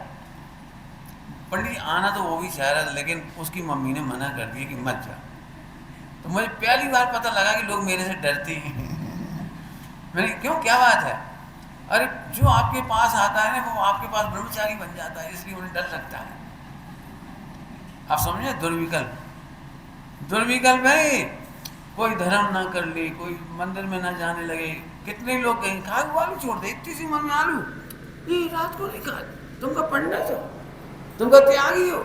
पंडित जी आना तो वो भी चाह रहा था, लेकिन उसकी मम्मी ने मना कर दिया कि मत जा। तो मुझे पहली बार पता लगा कि लोग मेरे से डरते हैं मैंने क्यों, क्या बात है? अरे जो आपके पास आता है ना वो आपके पास ब्रह्मचारी बन जाता है, इसलिए उन्हें डर लगता है। आप समझे? दुर्विकल्प, दुर्विकल्प है। कोई धर्म ना कर ले, कोई मंदिर में ना जाने लगे। कितने लोग कहें खा आलू छोड़ दे, इतनी सी मन में आलू ये रात को नहीं खा, तुमका पंडित हो, तुमका त्यागी हो।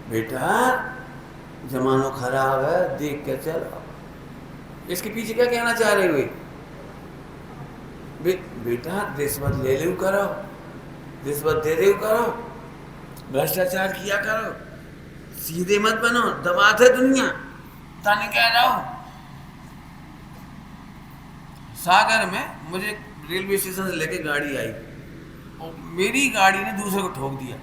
बेटा जमाना खराब है, देख के चलो। इसके पीछे क्या कहना चाह रहे हुए? बेटा रिश्वत ले ले करो, रिश्वत दे दे करो, भ्रष्टाचार किया करो, सीधे मत बनो, दबाते दुनिया। ताने कह रहा हूं सागर में मुझे रेलवे स्टेशन से लेके गाड़ी आई और मेरी गाड़ी ने दूसरे को ठोक दिया,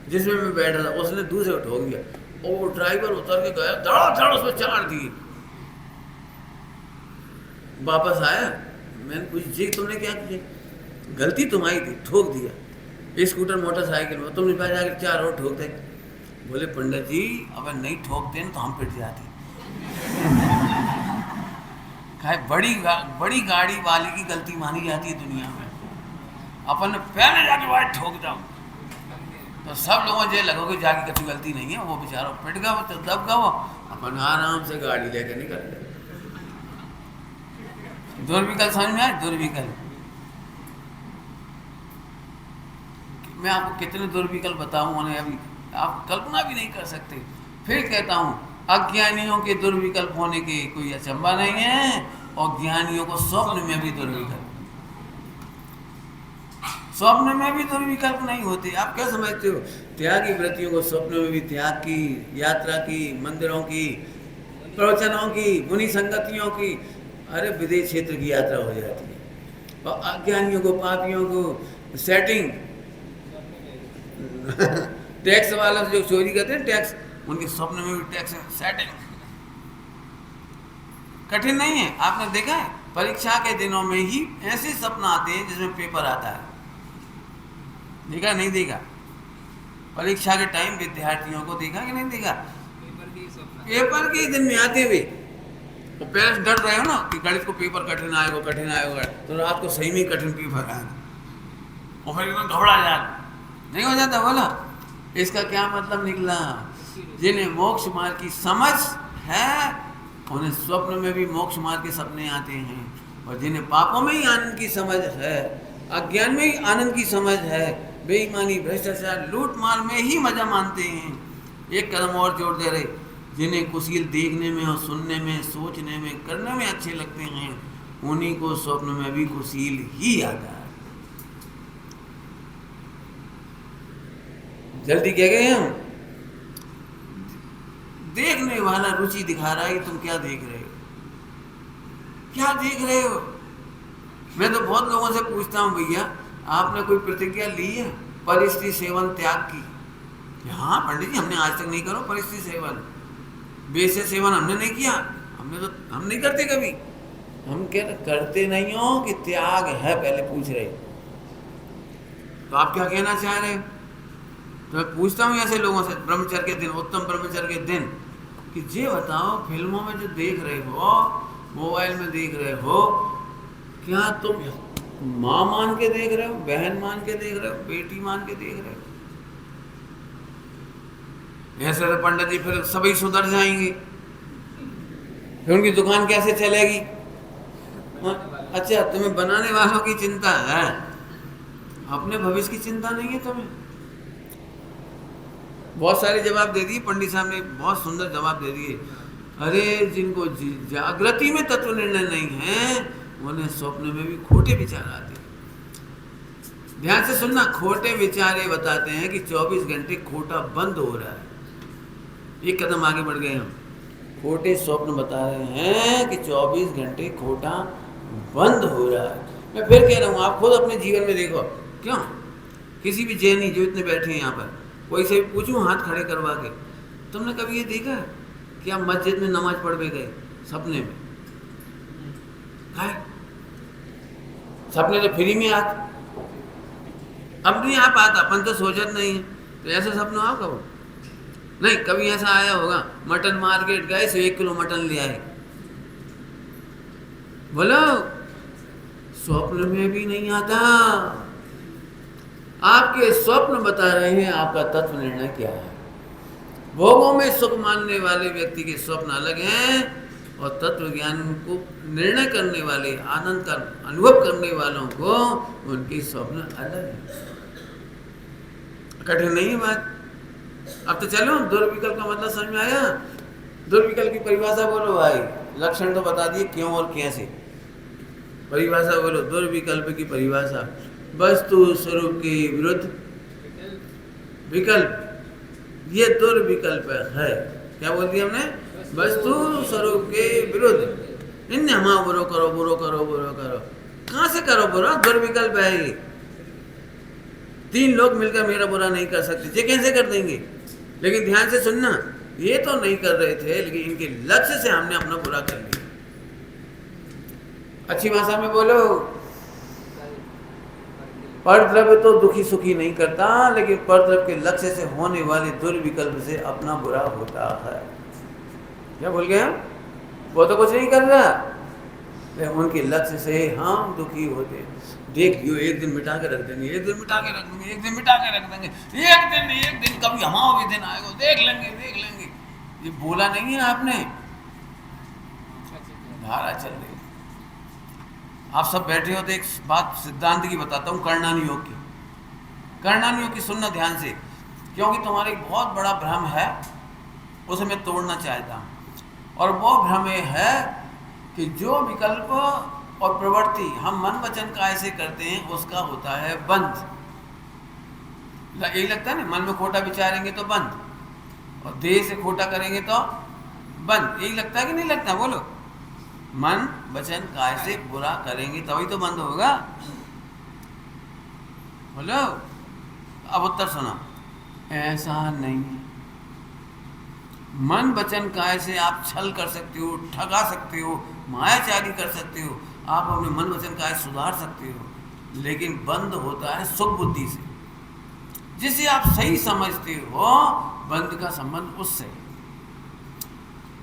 जिसमें मैं बैठा था उसने दूसरे को ठोक दिया, और वो ड्राइवर उतर के गया, धड़ उसमें 4 दिए। वापस आया, मैंने पूछा जी तुमने क्या किया? गलती तुम्हारी थी, ठोक दिया। स्कूटर मोटरसाइकिल में तुमने पास जाकर 4 और ठोक दे। बोले पंडित जी अगर नहीं ठोकते तो हम पिट जाते। कहे बड़ी गाड़ी वाले की गलती मानी जाती है दुनिया में, अपन ने पहले जाके बाहर ठोक जाओ तो सब लोगों को लगो कि जाके कभी गलती नहीं है, वो बेचारा पिट गया, तो दब गया, अपन आराम से गाड़ी लेके निकल गए। दुर्विकल्प समझ में आए? दुर्विकल्प मैं आपको कितने दुर्विकल्प बताऊं, उन्हें अभी आप कल्पना भी नहीं कर सकते। फिर कहता हूं अज्ञानियों के दुर्विकल्प होने के कोई अचंभा नहीं है, और ज्ञानियों को स्वप्न में भी दुर्विकल्प, स्वप्न में भी दुर्विकल्प नहीं होते। आप क्या समझते हो? त्यागी वृत्तियों को स्वप्न में भी त्याग की, यात्रा की, मंदिरों की, प्रवचनों की, मुनि संगतियों की, अरे विदेश क्षेत्र की यात्रा हो जाती है। और अज्ञानियों को, पापियों को सेटिंग टैक्स वाला जो चोरी करते हैं टैक्स, उनके स्वप्न में भी टैक्स सेटिंग कठिन नहीं है। आपने देखा है परीक्षा के दिनों में ही ऐसे सपन आते हैं जिसमें पेपर आता है, देखा नहीं देखा? परीक्षा के टाइम विद्यार्थियों को देखा कि नहीं देखा? पेपर के दिन में आते हुए तो पेरेंट्स डर रहे हो ना कि गणित को पेपर कठिन आएगा, तो रात को सही में कठिन पेपर आएगा। और फिर एकदम घबरा जाता, नहीं हो जाता। बोला इसका क्या मतलब निकला? जिन्हें मोक्ष मार्ग की समझ है उन्हें स्वप्न में भी मोक्ष मार्ग के सपने आते हैं, और जिन्हें पापों में ही आनंद की समझ है, अज्ञान में ही आनंद की समझ है, बेईमानी, भ्रष्टाचार, लूट मार में ही मजा मानते हैं। एक कदम और जोड़ दे रहे, जिन्हें कुशील देखने में और सुनने में, सोचने में, करने में अच्छे लगते हैं, उन्हीं को स्वप्न में भी कुशील ही आता है। जल्दी कह गए हम। देखने वाला रुचि दिखा रहा है कि तुम क्या देख रहे हो, क्या देख रहे हो। मैं तो बहुत लोगों से पूछता हूँ, भैया आपने कोई प्रतिज्ञा ली है परिस्थिति सेवन त्याग की? हाँ पंडित जी, हमने आज तक नहीं करो परिस्थिति सेवन, वैसे सेवन हमने नहीं किया, हम नहीं करते कभी। हम क्या करते नहीं हो कि त्याग है, पहले पूछ रहे। तो आप क्या कहना चाह रहे हो? तो मैं पूछता हूँ ऐसे लोगों से ब्रह्मचर्य के दिन, उत्तम ब्रह्मचर्य के दिन, कि ये बताओ फिल्मों में जो देख रहे हो, मोबाइल में देख रहे हो, क्या तुम माँ मान के देख रहे हो, बहन मान के देख रहे हो, बेटी मान के देख रहे हो? ऐसे तो पंडित जी फिर सभी सुधर जाएंगे, फिर उनकी दुकान कैसे चलेगी? अच्छा, तुम्हें बनाने वालों की चिंता है, अपने भविष्य की चिंता नहीं है तुम्हें। बहुत सारे जवाब दे दिए पंडित साहब ने, बहुत सुंदर जवाब दे दिए। अरे जिनको जागृति में तत्व निर्णय नहीं है, उन्हें स्वप्न में भी खोटे विचार आते हैं। ध्यान से सुनना, खोटे विचार ये बताते हैं कि 24 घंटे खोटा बंद हो रहा है। एक कदम आगे बढ़ गए हम। खोटे स्वप्न बता रहे हैं कि 24 घंटे खोटा बंद हो रहा है। मैं फिर कह रहा हूँ, आप खुद अपने जीवन में देखो। क्यों? किसी भी जैनी जो इतने बैठे हैं यहाँ पर, कोई से भी पूछूं हाथ खड़े करवा के, तुमने कभी ये देखा कि आप मस्जिद में नमाज पढ़ के गए सपने में? है सपने तो फ्री में आते, अब नहीं आ पाता, अपन तो सोचत नहीं है, तो ऐसे सपना आओ कब नहीं। कभी ऐसा आया होगा, मटन मार्केट गए, 1 किलो मटन ले आए, बोलो स्वप्न में भी नहीं आता। आपके स्वप्न बता रहे हैं आपका तत्व निर्णय क्या है। भोगों में सुख मानने वाले व्यक्ति के स्वप्न अलग हैं, और तत्व ज्ञान को निर्णय करने वाले, आनंद का अनुभव करने वालों को उनके स्वप्न अलग हैं। कठिन नहीं है बात। अब तो चलो, दुर्विकल्प का मतलब समझ में आया? दुर्विकल्प की परिभाषा बोलो भाई, लक्षण तो बता दिए क्यों और कैसे। परिभाषा बोलो, दुर्विकल्प की परिभाषा, वस्तु स्वरूप के विरुद्ध विकल्प, ये दुर्विकल्प है। क्या बोल दिया हमने? वस्तु स्वरूप के विरुद्ध। इन हाँ बुरो करो, बुरो करो, बुरो करो, कहाँ से करो बुरा? दुर्विकल्प है ये। 3 लोग मिलकर मेरा बुरा नहीं कर सकते, ये कैसे कर देंगे? लेकिन ध्यान से सुनना, ये तो नहीं कर रहे थे, लेकिन इनके लक्ष्य से हमने अपना बुरा कर लिया। अच्छी भाषा में बोलो, परद्रव्य तो दुखी सुखी नहीं करता, लेकिन परद्रव्य के लक्ष्य से होने वाले दुर्विकल्प से अपना बुरा होता है। क्या भूल गए? वो तो कुछ नहीं कर रहा, लेकिन उनके लक्ष्य से हम दुखी होते। देखियो, एक दिन मिटा के रख देंगे, एक दिन मिटा के रख देंगे, एक दिन मिटा के रख देंगे, एक दिन कभी हमारा भी दिन आएगा, देख लेंगे, देख लेंगे। ये बोला नहीं है आपने, धारा चल रही। आप सब बैठे हो तो एक बात सिद्धांत की बताता हूँ, कर्णानी योग की। कर्णानी योग की सुनना ध्यान से, क्योंकि तुम्हारा एक बहुत बड़ा भ्रम है, उसे मैं तोड़ना चाहता हूँ। और वो भ्रम ये है कि जो विकल्प और प्रवृत्ति हम मन वचन का ऐसे करते हैं, उसका होता है बंध। यही लगता है ना, मन में खोटा विचारेंगे तो बंद, और देह से खोटा करेंगे तो बंद। यही लगता है कि नहीं लगता? बोलो, मन वचन काय से बुरा करेंगे तभी तो बंद होगा। बोलो, अब उत्तर सुना। ऐसा नहीं, मन वचन काय से आप छल कर सकते हो, ठगा सकते हो, मायाचारी कर सकते हो, आप अपने मन वचन काय सुधार सकते हो, लेकिन बंद होता है सुख बुद्धि से, जिसे आप सही समझते हो। बंद का संबंध उससे।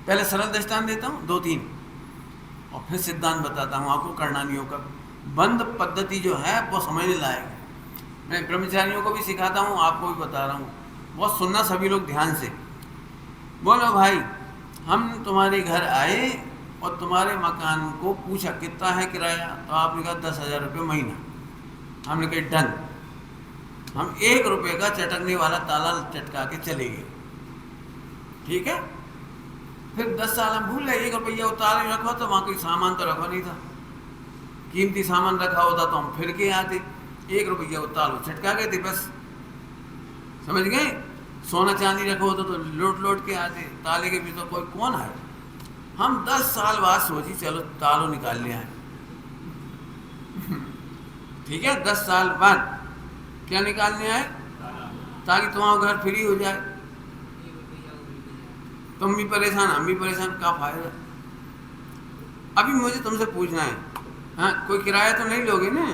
पहले सरल दृष्टांत देता हूँ 2-3, और फिर सिद्धांत बताता हूँ आपको कर्णानियों का। बंद पद्धति जो है वो समझने लायक है। मैं ब्रह्मचारियों को भी सिखाता हूँ, आपको भी बता रहा हूँ, बहुत सुनना सभी लोग ध्यान से। बोलो भाई, हम तुम्हारे घर आए और तुम्हारे मकान को पूछा कितना है किराया, तो आपने कहा 10,000 रुपये महीना। हमने कहा डन। हम 1 रुपये का चटकने वाला ताला चटका के चले गए, ठीक है। फिर 10 साल हम भूल गए, 1 रुपया उतार रखा तो वहाँ कोई सामान तो रखा नहीं था, कीमती सामान रखा होता तो हम फिर के आते। 1 रुपया उतार चटका गए थे बस, समझ गए। सोना चांदी रखा होता तो लौट लौट के आते, ताले के भीतर कोई कौन है। हम 10 साल बाद सोची चलो तालों निकाल ले आए, ठीक है। 10 साल बाद क्या निकालने आए, ताकि तुम्हारा घर फ्री हो जाए। तुम भी परेशान, हम भी परेशान, क्या फायदा। अभी मुझे तुमसे पूछना है, हाँ कोई किराया तो नहीं लोगे ना?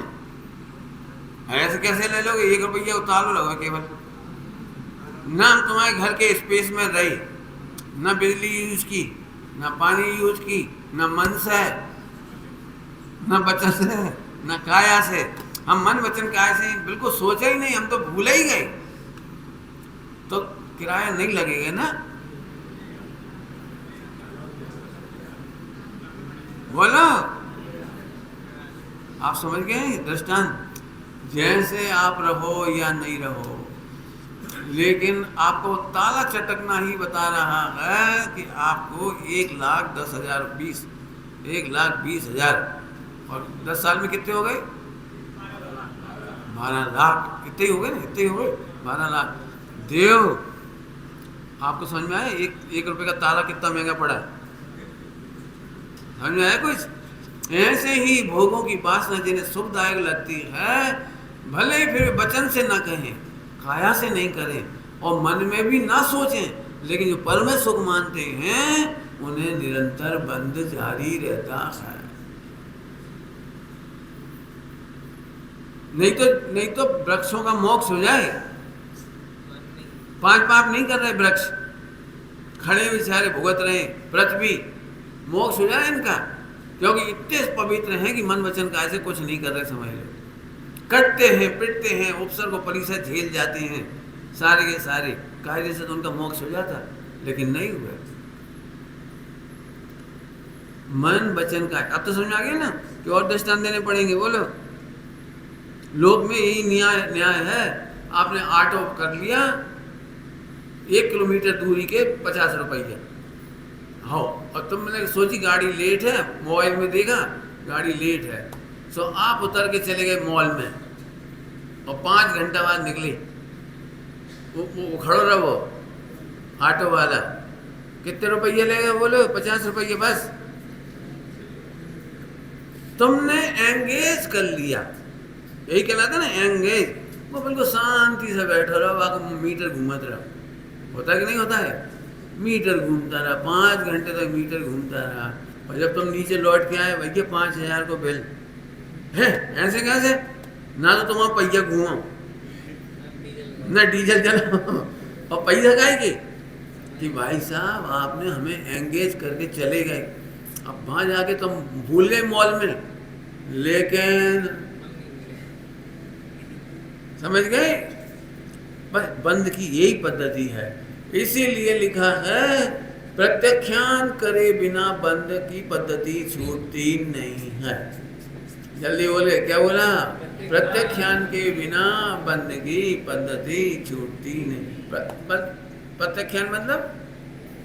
ऐसे कैसे ले लोगे? 1 रुपया उतार लो लगा केवल। ना हम तुम्हारे घर के स्पेस में रहे, ना बिजली यूज की, ना पानी यूज की, ना मन से, ना वचन से, ना काया से। हम मन वचन काया से बिल्कुल सोचा ही नहीं, हम तो भूल ही गए, तो किराया नहीं लगेगा ना। बोलो, आप समझ गए दृष्टांत। जैसे आप रहो या नहीं रहो, लेकिन आपको ताला चटकना ही बता रहा है कि आपको 1,10,000 और 10 साल में कितने हो गए? 12 लाख। कितने हो गए ना, इतने हो गए 12 लाख। देव, आपको समझ में आया 1 रुपये का ताला कितना महंगा पड़ा है? समझ में आया कुछ? ऐसे ही भोगों की वासना जिन्हें सुखदायक लगती है, भले ही फिर वचन से ना कहें, काया से नहीं करें और मन में भी ना सोचें, लेकिन जो परम सुख मानते हैं उन्हें निरंतर बंध जारी रहता है। नहीं तो वृक्षों का मोक्ष हो जाए। 5 पाप नहीं कर रहे वृक्ष, खड़े बेचारे भुगत रहे, पृथ्वी मोक्ष हो जाए इनका, क्योंकि इतने पवित्र हैं कि मन वचन का ऐसे कुछ नहीं कर रहे। समझ लो, कटते हैं, पिटते हैं, उपसर्ग और परिसर झेल जाते हैं सारे के सारे, कायदे से तो उनका मोक्ष हो जाता, लेकिन नहीं हुआ। मन वचन का, अब तो समझ में आ गया ना कि और दृष्टांत देने पड़ेंगे। बोलो, लोक में यही न्याय है। आपने ऑटो कर लिया, 1 किलोमीटर दूरी के 50 रुपये, हाँ, और तुमने सोची गाड़ी लेट है, मोबाइल में देखा गाड़ी लेट है, सो आप उतर के चले गए मॉल में और 5 घंटा बाद निकले। वो खड़ो रहो ऑटो वाला, कितने रुपये लेगा? बोलो 50 रुपये बस। तुमने एंगेज कर लिया, यही कहलाता ना एंगेज। वो बिल्कुल शांति से बैठो रहो, आपको मीटर घूमत रहो। होता कि नहीं होता है? मीटर घूमता रहा, 5 घंटे तक मीटर घूमता रहा, और जब तुम नीचे लौट के आए, भैया 5,000 को बिल है। ऐसे कैसे? ना तो तुम पहिया घूमो, ना डीजल चलाओ, और पैसा काहे के कि भाई साहब आपने हमें एंगेज करके चले गए। अब वहाँ जाके तुम भूल गए मॉल में, लेकिन समझ गए? बस बंद की यही पद्धति है। इसीलिए लिखा है, प्रत्याख्यान करे बिना बंद की पद्धति छूटती नहीं है। जल्दी बोले, क्या बोला? प्रत्याख्यान के बिना बंद की पद्धति छूटती नहीं। प्रत्याख्यान मतलब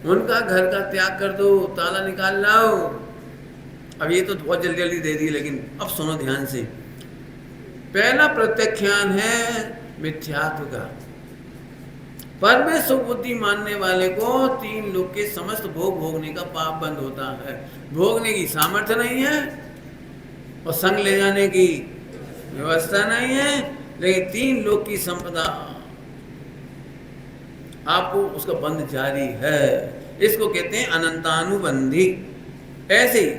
उनका घर का त्याग कर दो, ताला निकाल लाओ। अब ये तो बहुत जल्दी जल्दी दे दी, लेकिन अब सुनो ध्यान से। पहला प्रत्याख्यान है मिथ्यात्व का। पर में सुबुद्धि मानने वाले को 3 लोक के समस्त भोग भोगने का पाप बंद होता है। भोगने की सामर्थ्य नहीं है और संग ले जाने की व्यवस्था नहीं है, लेकिन 3 लोक की संपदा आपको, उसका बंध जारी है। इसको कहते हैं अनंतानुबंधी। ऐसे ही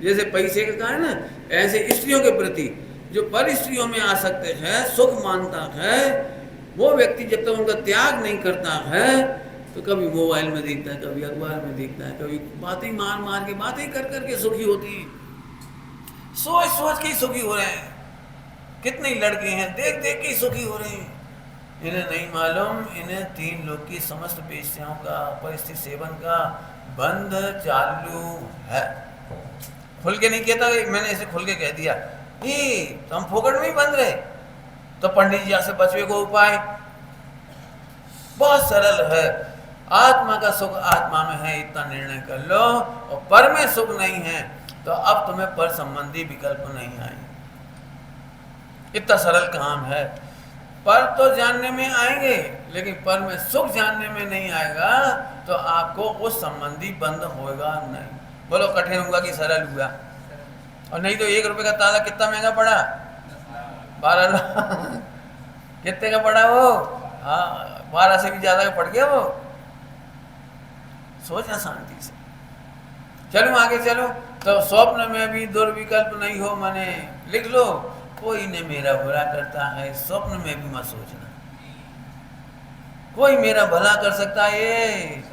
जैसे पैसे का कहा है ना, ऐसे स्त्रियों के प्रति जो पर स्त्रियों में आसक्त है, सुख मानता है, वो व्यक्ति जब तक उनका त्याग नहीं करता है, तो कभी मोबाइल में देखता है, कभी अखबार में देखता है, कभी बातें मार मार के, बातें कर करके सुखी होती है, सोच सोच के ही सुखी हो रहे हैं। कितनी लड़के हैं देख देख के सुखी हो रहे हैं। इन्हें नहीं मालूम, इन्हें 3 लोग की समस्त वेश्याओं का परिस्थिति सेवन का बंद चालू है। खुल के नहीं कहता, मैंने ऐसे खुल के कह दिया कि तो हम फोकट में ही बंद रहे। तो पंडित जी से बचवे को उपाय बहुत सरल है। आत्मा का सुख आत्मा में है, इतना निर्णय कर लो। और पर में सुख नहीं है तो अब तुम्हें पर संबंधी विकल्प नहीं आए। इतना सरल काम है। पर तो जानने में आएंगे, लेकिन पर में सुख जानने में नहीं आएगा तो आपको उस संबंधी बंद होगा नहीं। बोलो कठिन हुआ कि सरल हुआ? और नहीं तो 1 रुपए का ताला कितना महंगा पड़ा? 12 लाख कितने का पड़ा वो? हाँ 12 से भी ज्यादा का पड़ गया वो। सोचना शांति से। चलो आगे चलो। तो स्वप्न में भी दुर्विकल्प नहीं हो, माने लिख लो, कोई ने मेरा बुरा करता है, स्वप्न में भी मत सोचना। कोई मेरा भला कर सकता है, ये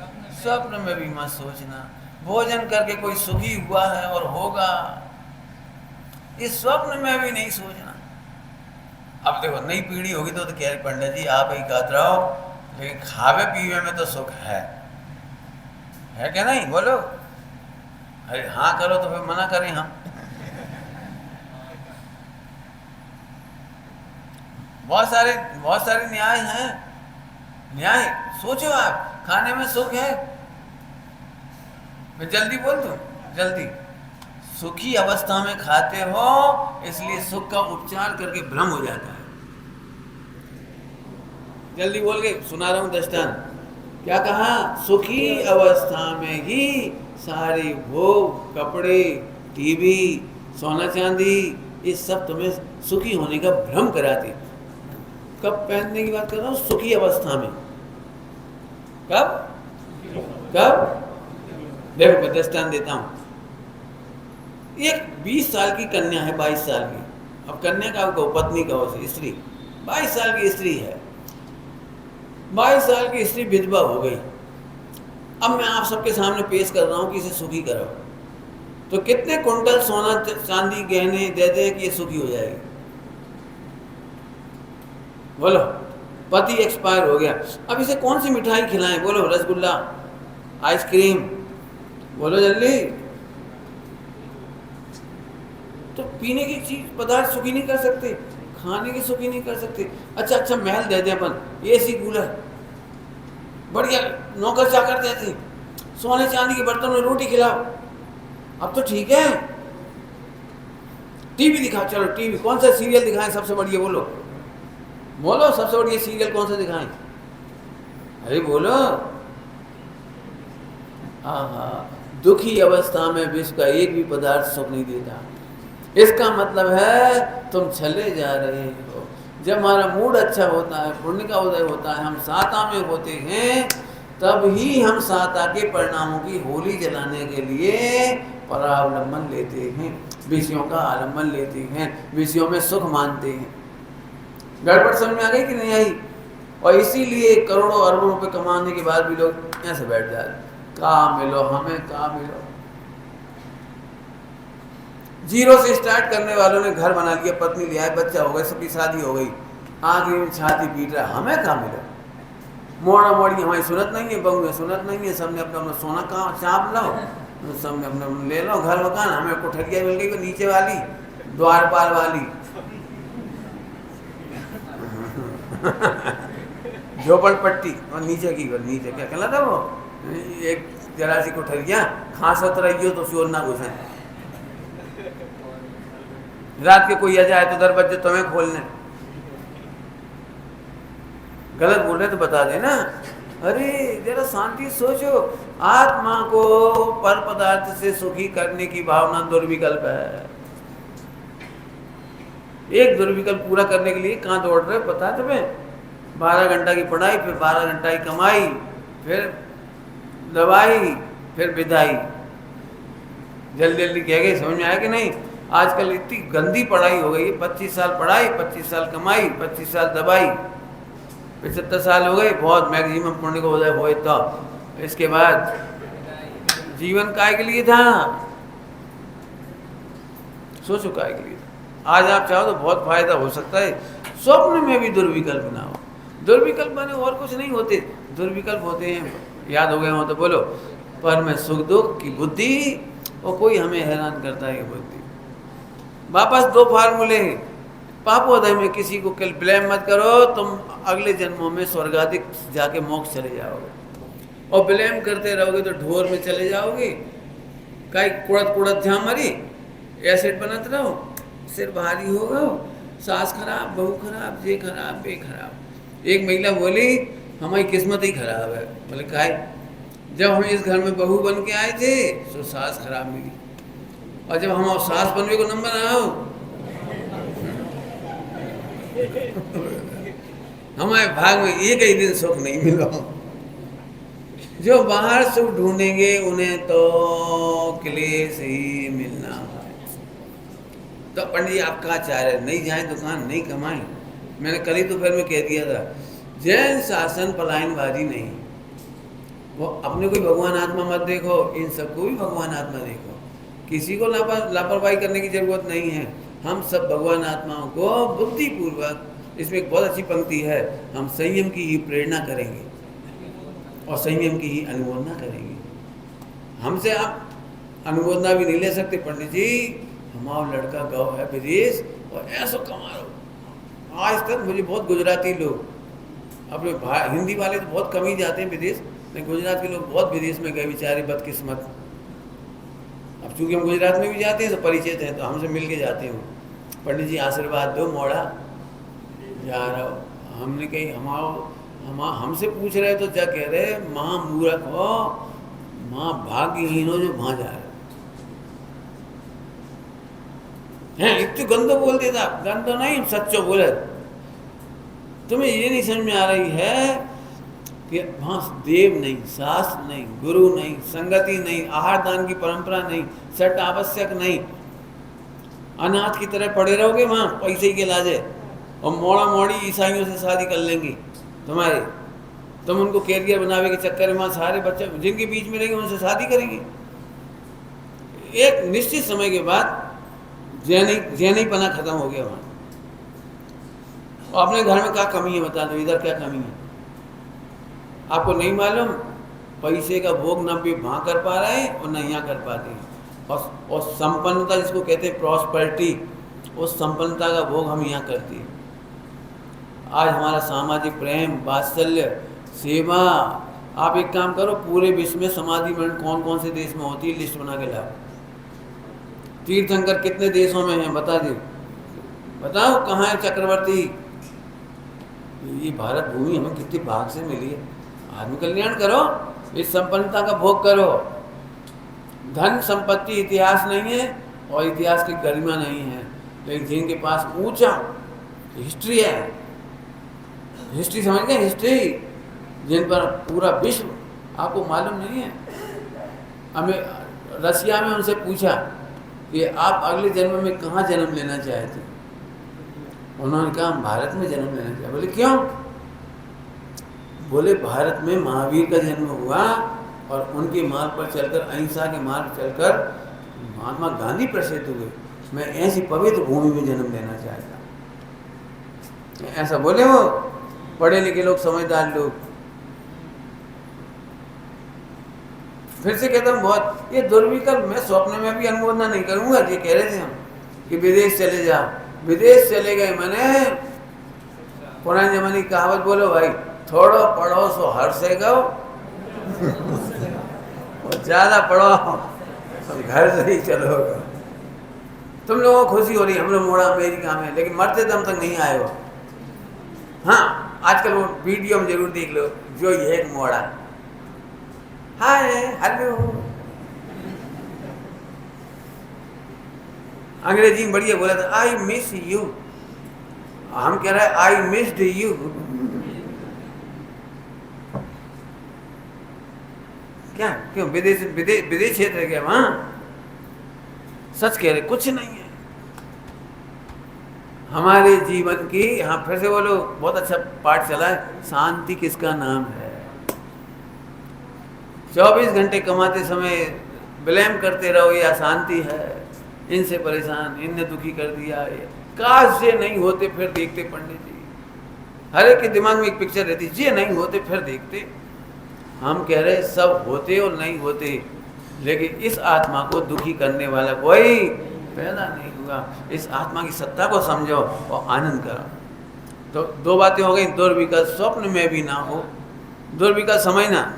स्वप्न में भी मत सोचना। भोजन करके कोई सुखी हुआ है और होगा, इस स्वप्न में भी नहीं सोचना। अब देखो नई पीढ़ी होगी तो कह रही पंडित जी आप ही कहते रहो, लेकिन खावे पीवे में तो सुख है क्या नहीं? बोलो अरे हाँ करो तो फिर मना करें हम? बहुत सारे न्याय हैं। न्याय सोचो आप, खाने में सुख है। मैं जल्दी बोल दूं, जल्दी। सुखी अवस्था में खाते हो इसलिए सुख का उपचार करके भ्रम हो जाता है। जल्दी बोल के सुना रहा हूं दृष्टांत। क्या कहा? सुखी अवस्था में ही सारी भोग, कपड़े, टीवी, सोना चांदी, ये सब तुम्हें सुखी होने का भ्रम कराती। कब पहनने की बात कर रहा हूँ? सुखी अवस्था में। कब? देखो मैं दृष्टांत देता हूँ। एक 20 साल की कन्या है, 22 साल की। अब कन्या का कहो, पत्नी कहो, स्त्री 22 साल की स्त्री है। 22 साल की स्त्री विधवा हो गई। अब मैं आप सबके सामने पेश कर रहा हूँ कि इसे सुखी करो, तो कितने कुंटल सोना चांदी गहने दे दे कि ये सुखी हो जाएगी? बोलो। पति एक्सपायर हो गया, अब इसे कौन सी मिठाई खिलाएं? बोलो रसगुल्ला, आइसक्रीम, बोलो जल्दी। तो पीने की चीज पदार्थ सुखी नहीं कर सकते, खाने की सुखी नहीं कर सकते। अच्छा महल दे दे अपन, एसी कूलर, बढ़िया नौकर चाकर देते, सोने चांदी के बर्तन में रोटी खिलाओ, अब तो ठीक है। टीवी दिखाओ, चलो टीवी, कौन सा सीरियल दिखाएं सबसे बढ़िया? बोलो सबसे बढ़िया सीरियल कौन सा दिखाएं? अरे बोलो। हाँ, दुखी अवस्था में विश्व का एक भी पदार्थ सुख नहीं देता। इसका मतलब है तुम चले जा रहे हो। जब हमारा मूड अच्छा होता है, पुण्य का उदय होता है, हम साता में होते हैं, तब ही हम साता के परिणामों की होली जलाने के लिए परावलंबन लेते हैं, विषयों का आलम्बन लेते हैं, विषयों में सुख मानते हैं। गड़बड़ समझ में आ गई कि नहीं आई? और इसीलिए करोड़ों अरबों रुपए कमाने के बाद भी लोग ऐसे बैठ जाते, कहाँ मिलो हमें, कहाँ मिलो। जीरो से स्टार्ट करने वालों ने घर बना लिया, पत्नी ले आए, बच्चा हो गया, सबकी शादी हो गई, आगे में छाती पीट रहा, हमें कहाँ मिला? मोड़ा मोड़ी हमारी सुनत नहीं है, बहू में सुनत नहीं है, सबने अपना अपना सोना कहाँ चाप लो, सबने अपना ले लो घर मकान, हमें कोठरिया मिल गई नीचे वाली, द्वारपाल वाली, झोपड़पट्टी, और नीचे की नीचे क्या कहलाता वो, एक जरा सी कोठरिया, खांसत रही हो तो शोर ना घुसे। रात के कोई आ जाए तो दरवाजे तुम्हें खोलने। गलत बोल रहे तो बता देना। अरे जरा शांति सोचो। आत्मा को पर पदार्थ से सुखी करने की भावना दुर्विकल्प है। एक दुर्विकल्प पूरा करने के लिए कहाँ दौड़ रहे पता है तुम्हें? 12 घंटा की पढ़ाई, फिर 12 घंटा की कमाई, फिर दवाई, फिर विदाई। जल्दी जल्दी कह गए, समझ में आया कि नहीं? आजकल इतनी गंदी पढ़ाई हो गई है। 25 साल पढ़ाई, 25 साल कमाई, 25 साल दवाई, 75 साल हो गए, बहुत मैक्सिमम पुण्य को उदय हुए। तो इसके बाद जीवन काय के लिए था? सोचो काय के लिए। आज आप चाहो तो बहुत फायदा हो सकता है। स्वप्न में भी दुर्विकल्प ना हो। दुर्विकल्प माने और कुछ नहीं होते, दुर्विकल्प होते हैं, याद हो गए हो तो बोलो, पर में सुख दुख की बुद्धि, और कोई हमें हैरान करता है ये बुद्धि। वापस 2 फार्मूले हैं। पापोदय में किसी को कल ब्लेम मत करो, तुम अगले जन्मों में स्वर्गाधिक जाके मोक्ष चले जाओगे, और ब्लेम करते रहोगे तो ढोर में चले जाओगे। कई कुड़त कुड़त झा मरी, एसिड बनत रहो, सिर भारी हो गो, सास खराब, बहू खराब, ये खराब, बे खराब। एक महिला बोली हमारी किस्मत ही खराब है। बोले काहे? जब हम इस घर में बहू बन के आए थे तो सास खराब मिली, और जब हम सास बनने को नंबर आओ हमारे भाग में एक ही दिन सुख नहीं मिला। जो बाहर सुख ढूंढेंगे उन्हें तो क्लेश ही मिलना है। तो पंडित जी आप कहाँ चाह रहे? नहीं जाए दुकान, नहीं कमाए। मैंने कल ही दोपहर में कह दिया था, जैन शासन पलायनबाजी नहीं। वो अपने को भगवान आत्मा मत देखो, इन सबको भी भगवान आत्मा देखो। किसी को लापरवाही करने की जरूरत नहीं है। हम सब भगवान आत्माओं को बुद्धिपूर्वक, इसमें एक बहुत अच्छी पंक्ति है, हम संयम की ही प्रेरणा करेंगे और संयम की ही अनुमोदना करेंगे। हमसे आप अनुमोदना भी नहीं ले सकते, पंडित जी हमारा लड़का गौ है विदेश और ऐसा कमा रहा। आज तक मुझे बहुत गुजराती लोग, अपने हिंदी वाले तो बहुत कम ही जाते हैं विदेश, लेकिन गुजरात के लोग बहुत विदेश में गए बेचारे, बदकिस्मत। अब चूंकि हम गुजरात में भी जाते हैं तो परिचित हैं, तो हमसे मिल के जाते हैं। पंडित जी आशीर्वाद दो, मोड़ा जा रहा हो। हमने कही हमसे पूछ रहे तो क्या कह रहे, माँ मूर्ख हो, माँ भाग्यहीन हो जो वहां जा रहे हैं। इतने गंदो बोल देता, गंदो नहीं सच्चो बोले। तुम्हें ये नहीं समझ में आ रही है कि वहाँ देव नहीं, शास्त्र नहीं, गुरु नहीं, संगति नहीं, आहार दान की परंपरा नहीं, सट आवश्यक नहीं, अनाथ की तरह पड़े रहोगे वहाँ पैसे के लाजे, और मोड़ा मोड़ी ईसाइयों से शादी कर लेंगी तुम्हारे। तुम उनको कैरियर बनावे के चक्कर में वहाँ सारे बच्चे जिनके बीच में रहेंगे उनसे शादी करेंगे। एक निश्चित समय के बाद जैनीपना खत्म हो गया वहाँ। और अपने घर में क्या कमी है बता दो, इधर क्या कमी है आपको नहीं मालूम? पैसे का भोग ना भी वहाँ कर पा रहे हैं और न यहाँ कर पाते हैं। और संपन्नता जिसको कहते हैं प्रॉस्पेरिटी, उस संपन्नता का भोग हम यहाँ करते हैं। आज हमारा सामाजिक प्रेम, वात्सल्य, सेवा, आप एक काम करो, पूरे विश्व में समाधि मरण कौन कौन से देश में होती है लिस्ट बना के लाओ। तीर्थंकर कितने देशों में हैं बता दो, बताओ कहाँ है चक्रवर्ती? ये भारत भूमि हमें कितनी भाग से मिली है। आत्म कल्याण करो, इस संपन्नता का भोग करो। धन संपत्ति इतिहास नहीं है और इतिहास की गरिमा नहीं है, लेकिन जिनके पास ऊंचा हिस्ट्री है, हिस्ट्री समझ गए, हिस्ट्री जिन पर पूरा विश्व, आपको मालूम नहीं है। हमें रसिया में उनसे पूछा कि आप अगले जन्म में कहाँ जन्म लेना चाहते? उन्होंने कहा हम भारत में जन्म लेना चाहते। बोले क्यों? बोले भारत में महावीर का जन्म हुआ और उनके मार्ग पर चलकर, अहिंसा के मार्ग चलकर महात्मा गांधी प्रसिद्ध हुए। मैं ऐसी पवित्र भूमि में जन्म लेना चाहता। ऐसा बोले वो पढ़े लिखे लोग, समझदार लोग। फिर से कहता हूँ बहुत ये दुर्विकल्प, मैं स्वप्न में भी अनुमोदना नहीं करूंगा। ये कह रहे थे हम कि विदेश चले जाओ, विदेश चले गए। मैंने पुराने जमाने की कहावत बोलो भाई, थोड़ो पढ़ो सो हर से गो और ज्यादा पढ़ो तो घर से ही चलो। तुम लोगों को खुशी हो रही, हम लोग मोड़ा अमेरिका में, लेकिन मरते दम तक नहीं आए हो। हाँ आजकल वो वीडियो में जरूर देख लो, जो ये एक मोड़ा, हाय हेलो, अंग्रेजी में बढ़िया बोला था, आई मिस यू। हम कह रहे हैं आई मिस्ड यू। क्या क्यों? विदेश विदेश क्षेत्र है क्या वहां? सच कह रहे, कुछ नहीं है हमारे जीवन की। हाँ फिर से बोलो, बहुत अच्छा पाठ चला है, शांति किसका नाम है। 24 घंटे कमाते समय ब्लेम करते रहो ये अशांति है, इनसे परेशान, इनने दुखी कर दिया, ये काश ये नहीं होते फिर देखते पंडित जी। हर एक के दिमाग में एक पिक्चर रहती, ये नहीं होते फिर देखते। हम कह रहे सब होते और नहीं होते, लेकिन इस आत्मा को दुखी करने वाला कोई पैदा नहीं हुआ। इस आत्मा की सत्ता को समझो और आनंद करो। तो दो बातें हो गई, दुर्विकल स्वप्न में भी ना हो, दुर्विकल समझना,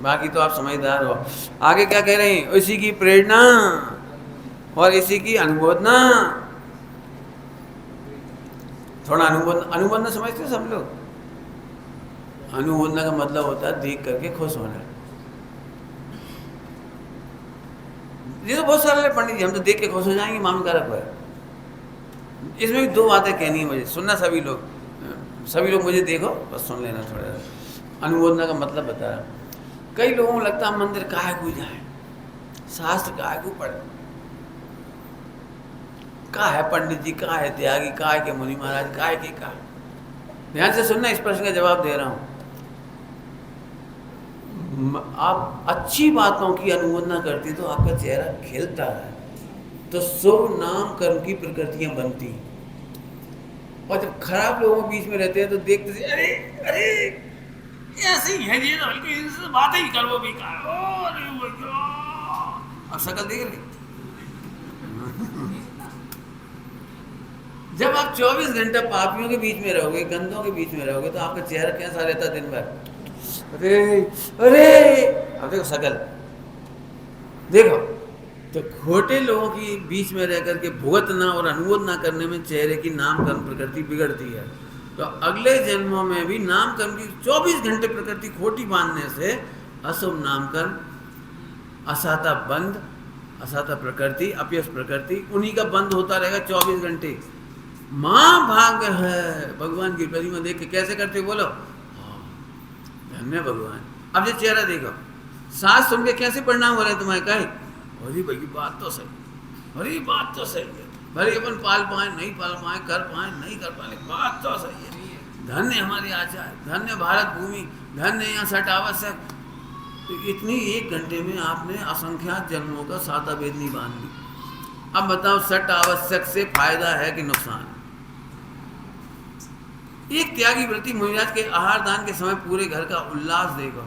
बाकी तो आप समझदार हो। आगे क्या कह रहे हैं, इसी की प्रेरणा और इसी की अनुमोदना। थोड़ा अनुमोदना समझते हो सब लोग? अनुमोदना का मतलब होता है देख करके खुश होना। ये तो बहुत सारे पंडित जी, हम तो देख के खुश हो जाएंगे, माम कारक है। इसमें भी दो बातें कहनी है मुझे, सुनना सभी लोग मुझे देखो, बस सुन लेना थोड़ा। अनुमोदना का मतलब बता रहा हूँ। कई लोगों को लगता है मंदिर काहे को जाए, शास्त्र काहे को पढ़े, का है पंडित जी, का है त्यागी, का है के मुनि महाराज, का है के का। ध्यान से सुनना, इस प्रश्न का जवाब दे रहा हूँ। आप अच्छी बातों की अनुमोदना करती तो आपका चेहरा खिलता है, तो शुभ नाम कर्म की प्रकृतियां बनती। और जब खराब लोगों के बीच में रहते हैं तो देखते थे, अरे अरे ऐसे ही है ये, तो हल्की से बात ही करो बेकार, और शकल देख रहे। जब आप 24 घंटा पापियों के बीच में रहोगे, गंदों के बीच में रहोगे, तो आपका चेहरा कैसा रहता दिन भर? अरे अरे, अब देखो शकल देखो। तो खोटे लोगों की बीच में रह करके भुगतना और अनुमोदना करने में चेहरे की नाम कर्म प्रकृति बिगड़ती है। तो अगले जन्मों में भी नाम कर्म की 24 घंटे प्रकृति खोटी बांधने से अशुभ नाम कर्म, असाता बंध, असाता प्रकृति, अपयश प्रकृति, उन्हीं का बंद होता रहेगा 24 घंटे। माँ भाग्य है, भगवान की प्रतिमा देख के कैसे करते बोलो, धन्य भगवान। अब ये चेहरा देखो, सांस सुन के कैसे परिणाम हो रहे तुम्हारे? कहे अरे भाई बात तो सही, अरे बात तो सही है, भले अपन पाल पाए नहीं पाल पाए, कर पाए नहीं कर पाए, बात तो सही है। धन्य हमारे आचार्य, धन्य भारत भूमि, धन्य यहाँ सठ आवश्यक। तो इतनी 1 घंटे में आपने असंख्यात जन्मों का साता वेदनी बांध दी। अब बताओ सठ आवश्यक से फायदा है कि नुकसान? एक त्यागी व्रती मुनिराज के आहार दान के समय पूरे घर का उल्लास देखो,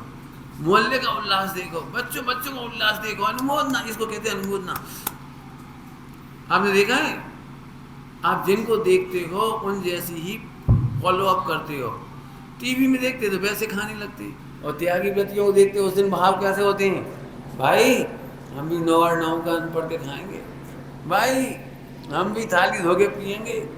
मोहल्ले का उल्लास देखो, बच्चों का उल्लास देखो। अनुमोदना, इसको कहते हैं अनुमोदना। आपने देखा है, आप जिनको देखते हो उन जैसी ही फॉलो अप करते हो। टीवी में देखते तो वैसे खाने लगते, और त्यागी व्रतियों को देखते उस दिन भाव कैसे होते हैं, भाई हम भी 9 और 9 का पढ़ के खाएंगे, भाई हम भी थाली धो के पियेंगे।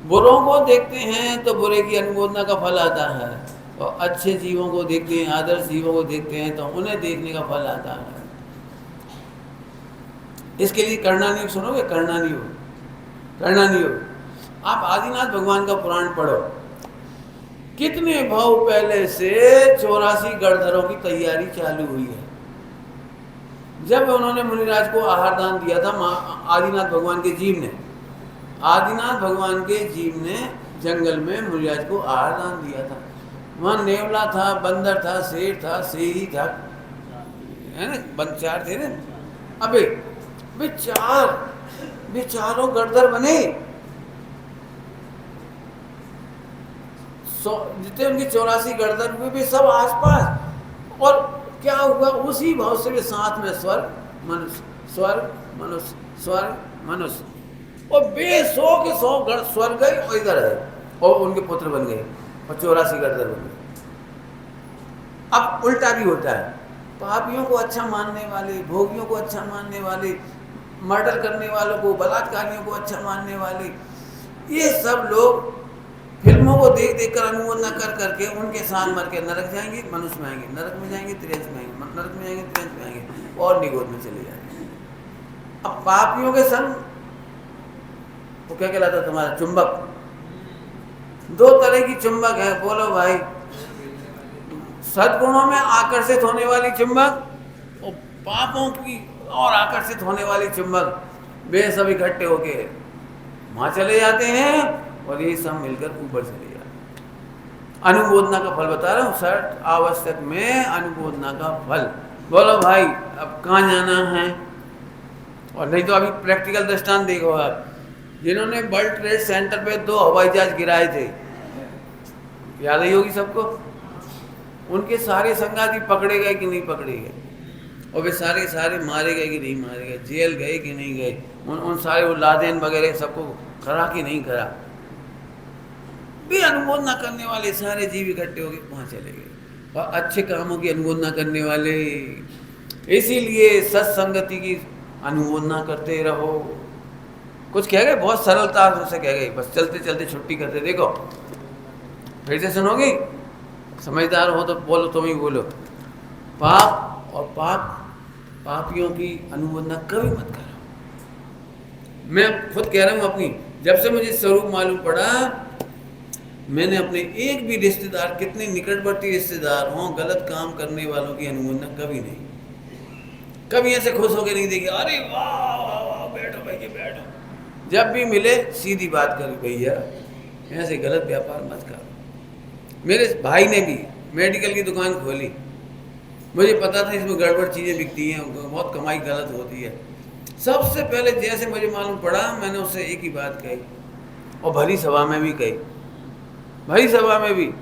बुरों को देखते हैं तो बुरे की अनुमोदना का फल आता है, और अच्छे जीवों को देखते हैं, आदर्श जीवों को देखते हैं तो उन्हें देखने का फल आता है। इसके लिए कर्णानियोग सुनोगे? कर्णानियोग आप आदिनाथ भगवान का पुराण पढ़ो। कितने भाव पहले से 84 गणधरों की तैयारी चालू हुई है। जब उन्होंने मुनिराज को आहार दान दिया था, आदिनाथ भगवान के जीव ने, आदिनाथ भगवान के जीव ने जंगल में मुनिराज को आहार दान दिया था। वहाँ नेवला था, बंदर था, शेर था, शेरी था, है ना, 4 थे ना। अबे वे चारों गणधर बने, जितने उनके 84 गणधर हुए वे सब आसपास। और क्या हुआ, उसी भाव से वे साथ में स्वर्ग मनुष्य, स्वर्ग मनुष्य, स्वर्ग मनुष्य, और वे 100 के 100 गण स्वर्ग गए और इधर है, और उनके पुत्र बन गए और 84 गणधर बन गए। अब उल्टा भी होता है, पापियों को अच्छा मानने वाले, भोगियों को अच्छा मानने वाले, मर्डर करने वालों को, बलात्कारियों को अच्छा मानने वाले, ये सब लोग फिल्मों को देख देख कर अनुमोदना कर करके उनके साथ मर के नरक जाएंगे, मनुष्य में आएंगे, नरक में जाएंगे, त्रियंश में आएंगे, नरक में जाएंगे, त्रियंश में आएंगे, और निगोद में चले जाएंगे। अब पापियों के संग वो क्या कहलाता तुम्हारा? चुंबक। 2 तरह की चुंबक है, बोलो भाई। सद्गुणों में आकर्षित होने वाली चुंबक, और पापों की और आकर्षित होने वाली चुंबक, वे सब इकट्ठे होके वहां चले जाते हैं, और ये सब मिलकर ऊपर चले जाते हैं। अनुमोदना का फल बता रहा हूँ, 60 आवश्यक में अनुमोदना का फल। बोलो भाई अब कहाँ जाना है? और नहीं तो अभी प्रैक्टिकल दृष्टांत देखो आप। जिन्होंने वर्ल्ड ट्रेड सेंटर पे 2 हवाई जहाज गिराए थे, याद ही होगी सबको। उनके सारे संगाती पकड़े गए कि नहीं पकड़े गए, और वे सारे सारे मारे गए कि नहीं मारे गए, जेल गए कि नहीं गए, उन सारे वो लादेन वगैरह सबको करा कि नहीं करा। भी अनुमोदना करने वाले सारे जीव इकट्ठे हो गए, वहाँ चले गए, और अच्छे कामों की अनुमोदना करने वाले। इसीलिए सत्संगति की अनुमोदना करते रहो। कुछ कह गए, बहुत सरलता से कह गए, बस चलते चलते छुट्टी करते। देखो फिर से सुनोगी, समझदार हो तो बोलो, तुम ही बोलो। पाप और पापियों की अनुमोदना कभी मत करो। मैं खुद कह रहा हूँ अपनी, जब से मुझे स्वरूप मालूम पड़ा, मैंने अपने एक भी रिश्तेदार, कितने निकटवर्ती रिश्तेदार हों, गलत काम करने वालों की अनुमोदना कभी नहीं, कभी ऐसे खुश होकर नहीं देखी, अरे वाह वाह वाह बैठो भैया बैठो। जब भी मिले सीधी बात करो, भैया ऐसे गलत व्यापार मत करो। मेरे भाई ने भी मेडिकल की दुकान खोली, मुझे पता था इसमें गड़बड़ चीज़ें बिकती हैं, बहुत कमाई गलत होती है। सबसे पहले जैसे मुझे मालूम पड़ा, मैंने उससे एक ही बात कही, और भरी सभा में भी कही, भरी सभा में भी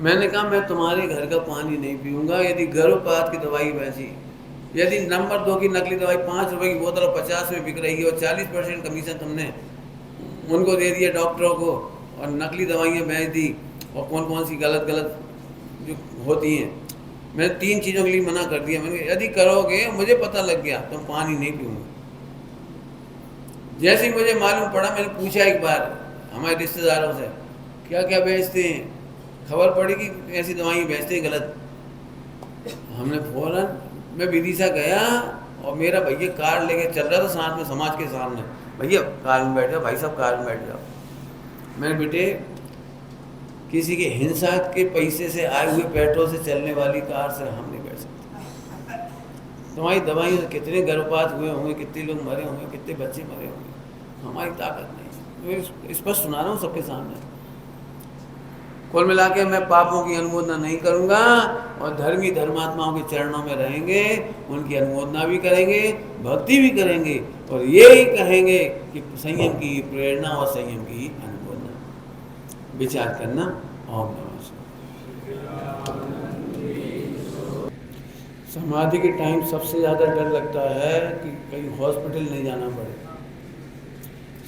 मैंने कहा, मैं तुम्हारे घर का पानी नहीं पीऊँगा यदि गर्भपात की दवाई बेची, यदि नंबर 2 की नकली दवाई 5 रुपए की बोतल और 50 में बिक रही है, और 40% कमीशन तुमने उनको दे दिया डॉक्टरों को, और नकली दवाइयाँ बेच दी, और कौन कौन सी गलत जो होती हैं। मैंने 3 चीज़ों के लिए मना कर दिया। मैंने यदि करोगे, मुझे पता लग गया, तो पानी नहीं पीऊँगा। जैसे ही मुझे मालूम पड़ा, मैंने पूछा एक बार हमारे रिश्तेदारों से, क्या क्या बेचते हैं, खबर पड़ी कि ऐसी दवाइयाँ बेचते हैं गलत। हमने फौरन, मैं विदिशा गया, और मेरा भैया कार लेके चल रहा था साथ में, समाज के सामने, भैया कार में बैठ जाओ, भाई साहब कार में बैठ जाओ। मैंने बेटे, किसी के हिंसा के पैसे से आए हुए पेट्रोल से चलने वाली कार से हम नहीं बैठ सकते। तुम्हारी दवाइयों से कितने गर्भपात हुए होंगे, कितने लोग मरे होंगे, कितने बच्चे मरे होंगे, हमारी ताकत नहीं। मैं स्पष्ट सुना रहा हूँ सबके सामने। कुल मिला के मैं पापों की अनुमोदना नहीं करूँगा, और धर्मी धर्मात्माओं के चरणों में रहेंगे, उनकी अनुमोदना भी करेंगे, भक्ति भी करेंगे, और यही कहेंगे कि संयम की प्रेरणा और संयम की अनुमोदना। विचार करना। ओम नमः शिवाय। समाधि के टाइम सबसे ज़्यादा डर लगता है कि कहीं हॉस्पिटल नहीं जाना पड़े।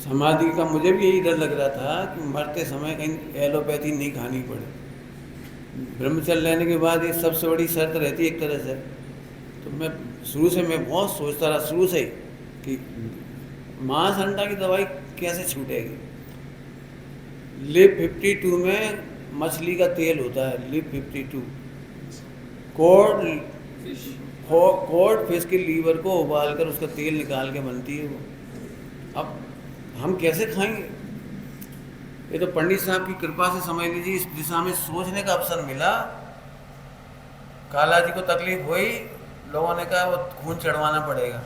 समाधि का मुझे भी यही डर लग रहा था कि मरते समय कहीं एलोपैथी नहीं खानी पड़े। ब्रह्मचर्य लेने के बाद ये सबसे बड़ी शर्त रहती है एक तरह से। तो मैं शुरू से बहुत सोचता रहा, शुरू से कि मांस अंडा की दवाई कैसे छूटेगी। लिप 52 में मछली का तेल होता है, लिप 52। कोड फिश के लीवर को उबालकर उसका तेल निकाल के बनती है वो। अब हम कैसे खाएंगे? ये तो पंडित साहब की कृपा से समझ लीजिए इस दिशा में सोचने का अवसर मिला। काला जी को तकलीफ हुई, लोगों ने कहा वो खून चढ़वाना पड़ेगा,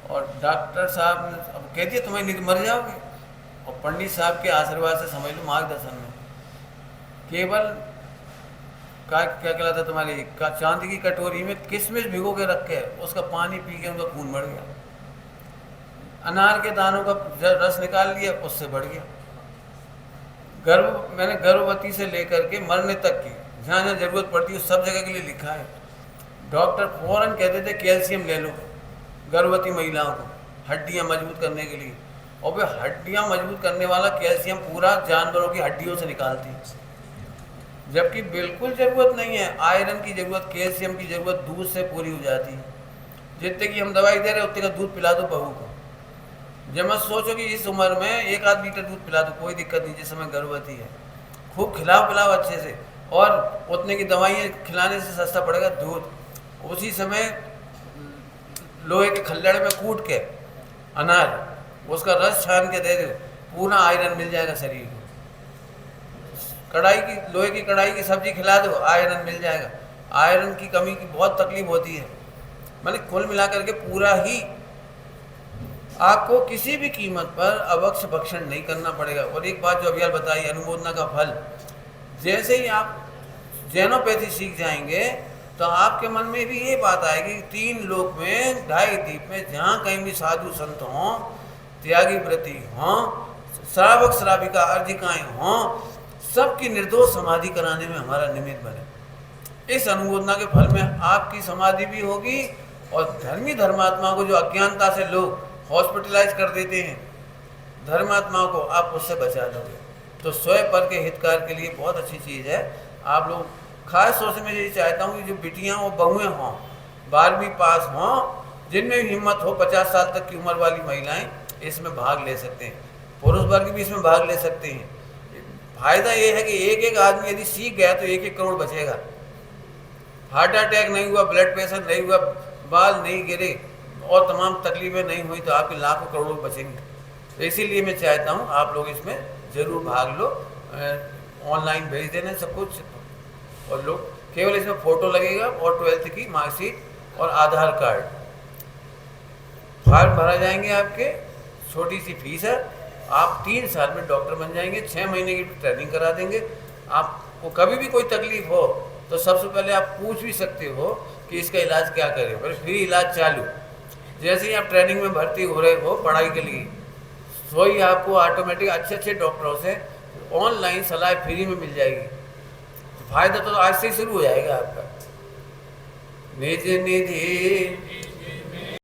और डॉक्टर साहब ने अब कह दिया तुम्हें नहीं मर जाओगे। और पंडित साहब के आशीर्वाद से समझ लो, मार्गदर्शन में केवल क्या कहलाता तुम्हारी चांदी की कटोरी में किशमिश भिगो के रख के उसका पानी पी के उनका खून बढ़ गया। अनार के दानों का रस निकाल लिया, उससे बढ़ गया। मैंने गर्भवती से लेकर के मरने तक की जहाँ जहाँ जरूरत पड़ती है सब जगह के लिए लिखा है। डॉक्टर फौरन कहते थे कैल्शियम ले लो गर्भवती महिलाओं को हड्डियाँ मजबूत करने के लिए, और वे हड्डियाँ मजबूत करने वाला कैल्शियम पूरा जानवरों की हड्डियों से निकालती है, जबकि बिल्कुल ज़रूरत नहीं है। आयरन की ज़रूरत, कैल्शियम की ज़रूरत दूध से पूरी हो जाती है। जितने की हम दवाई दे रहे हैं उतने का दूध पिला दो बहू को। जब मैं सोचो कि इस उम्र में 1 आध लीटर दूध पिला दो, कोई दिक्कत नहीं, जिस समय गर्भवती है। खूब खिलाओ पिलाओ अच्छे से, और उतने की दवाइयाँ खिलाने से सस्ता पड़ेगा दूध। उसी समय लोहे के खल्लड़ में कूट के अनार उसका रस छान के दे दो, पूरा आयरन मिल जाएगा शरीर को। लोहे की कढ़ाई की सब्जी खिला दो, आयरन मिल जाएगा। आयरन की कमी की बहुत तकलीफ होती है। मैंने कुल मिलाकर के पूरा ही आपको किसी भी कीमत पर अवक्ष भक्षण नहीं करना पड़ेगा। और एक बात जो अभी बताई, अनुमोदना का फल, जैसे ही आप जैनोपैथी सीख जाएंगे तो आपके मन में भी ये बात आएगी, 3 लोक में 2.5 द्वीप में जहाँ कहीं भी साधु संत हों, त्यागी व्रती हों, श्रावक श्राविका अर्जिकाएं हों, सबकी निर्दोष समाधि कराने में हमारा निमित्त बने। इस अनुमोदना के फल में आपकी समाधि भी होगी और धर्मी धर्मात्मा को जो अज्ञानता से लोग हॉस्पिटलाइज कर देते हैं, धर्मात्माओं को आप उससे बचा लोगे। तो स्वयं पर के हितकार के लिए बहुत अच्छी चीज़ है। आप लोग खास तौर से मैं ये चाहता हूँ कि जो बिटियाँ और बहुएँ हों, 12वीं पास हों, जिनमें भी हिम्मत हो, 50 साल तक की उम्र वाली महिलाएं इसमें भाग ले सकते हैं, पुरुष वर्ग भी इसमें भाग ले सकते हैं। फायदा ये है कि एक एक आदमी यदि सीख गया तो 1-1 करोड़ बचेगा। हार्ट अटैक नहीं हुआ, ब्लड प्रेशर नहीं हुआ, बाल नहीं गिरे और तमाम तकलीफें नहीं हुई तो आपके लाखों करोड़ों बचेंगे। तो इसीलिए मैं चाहता हूँ आप लोग इसमें ज़रूर भाग लो। ऑनलाइन भेज देना सब कुछ, और लोग केवल इसमें फ़ोटो लगेगा और 12th की मार्कशीट और आधार कार्ड, फॉर्म भरा जाएंगे। आपके छोटी सी फीस है, आप 3 साल में डॉक्टर बन जाएंगे, 6 महीने की ट्रेनिंग करा देंगे। आपको कभी भी कोई तकलीफ हो तो सबसे पहले आप पूछ भी सकते हो कि इसका इलाज क्या करें, फिर फ्री इलाज चालू। जैसे ही आप ट्रेनिंग में भर्ती हो रहे हो पढ़ाई के लिए, तो ही आपको ऑटोमेटिक अच्छे अच्छे डॉक्टरों से ऑनलाइन सलाह फ्री में मिल जाएगी। तो फायदा तो आज से ही शुरू हो जाएगा आपका। निज निधि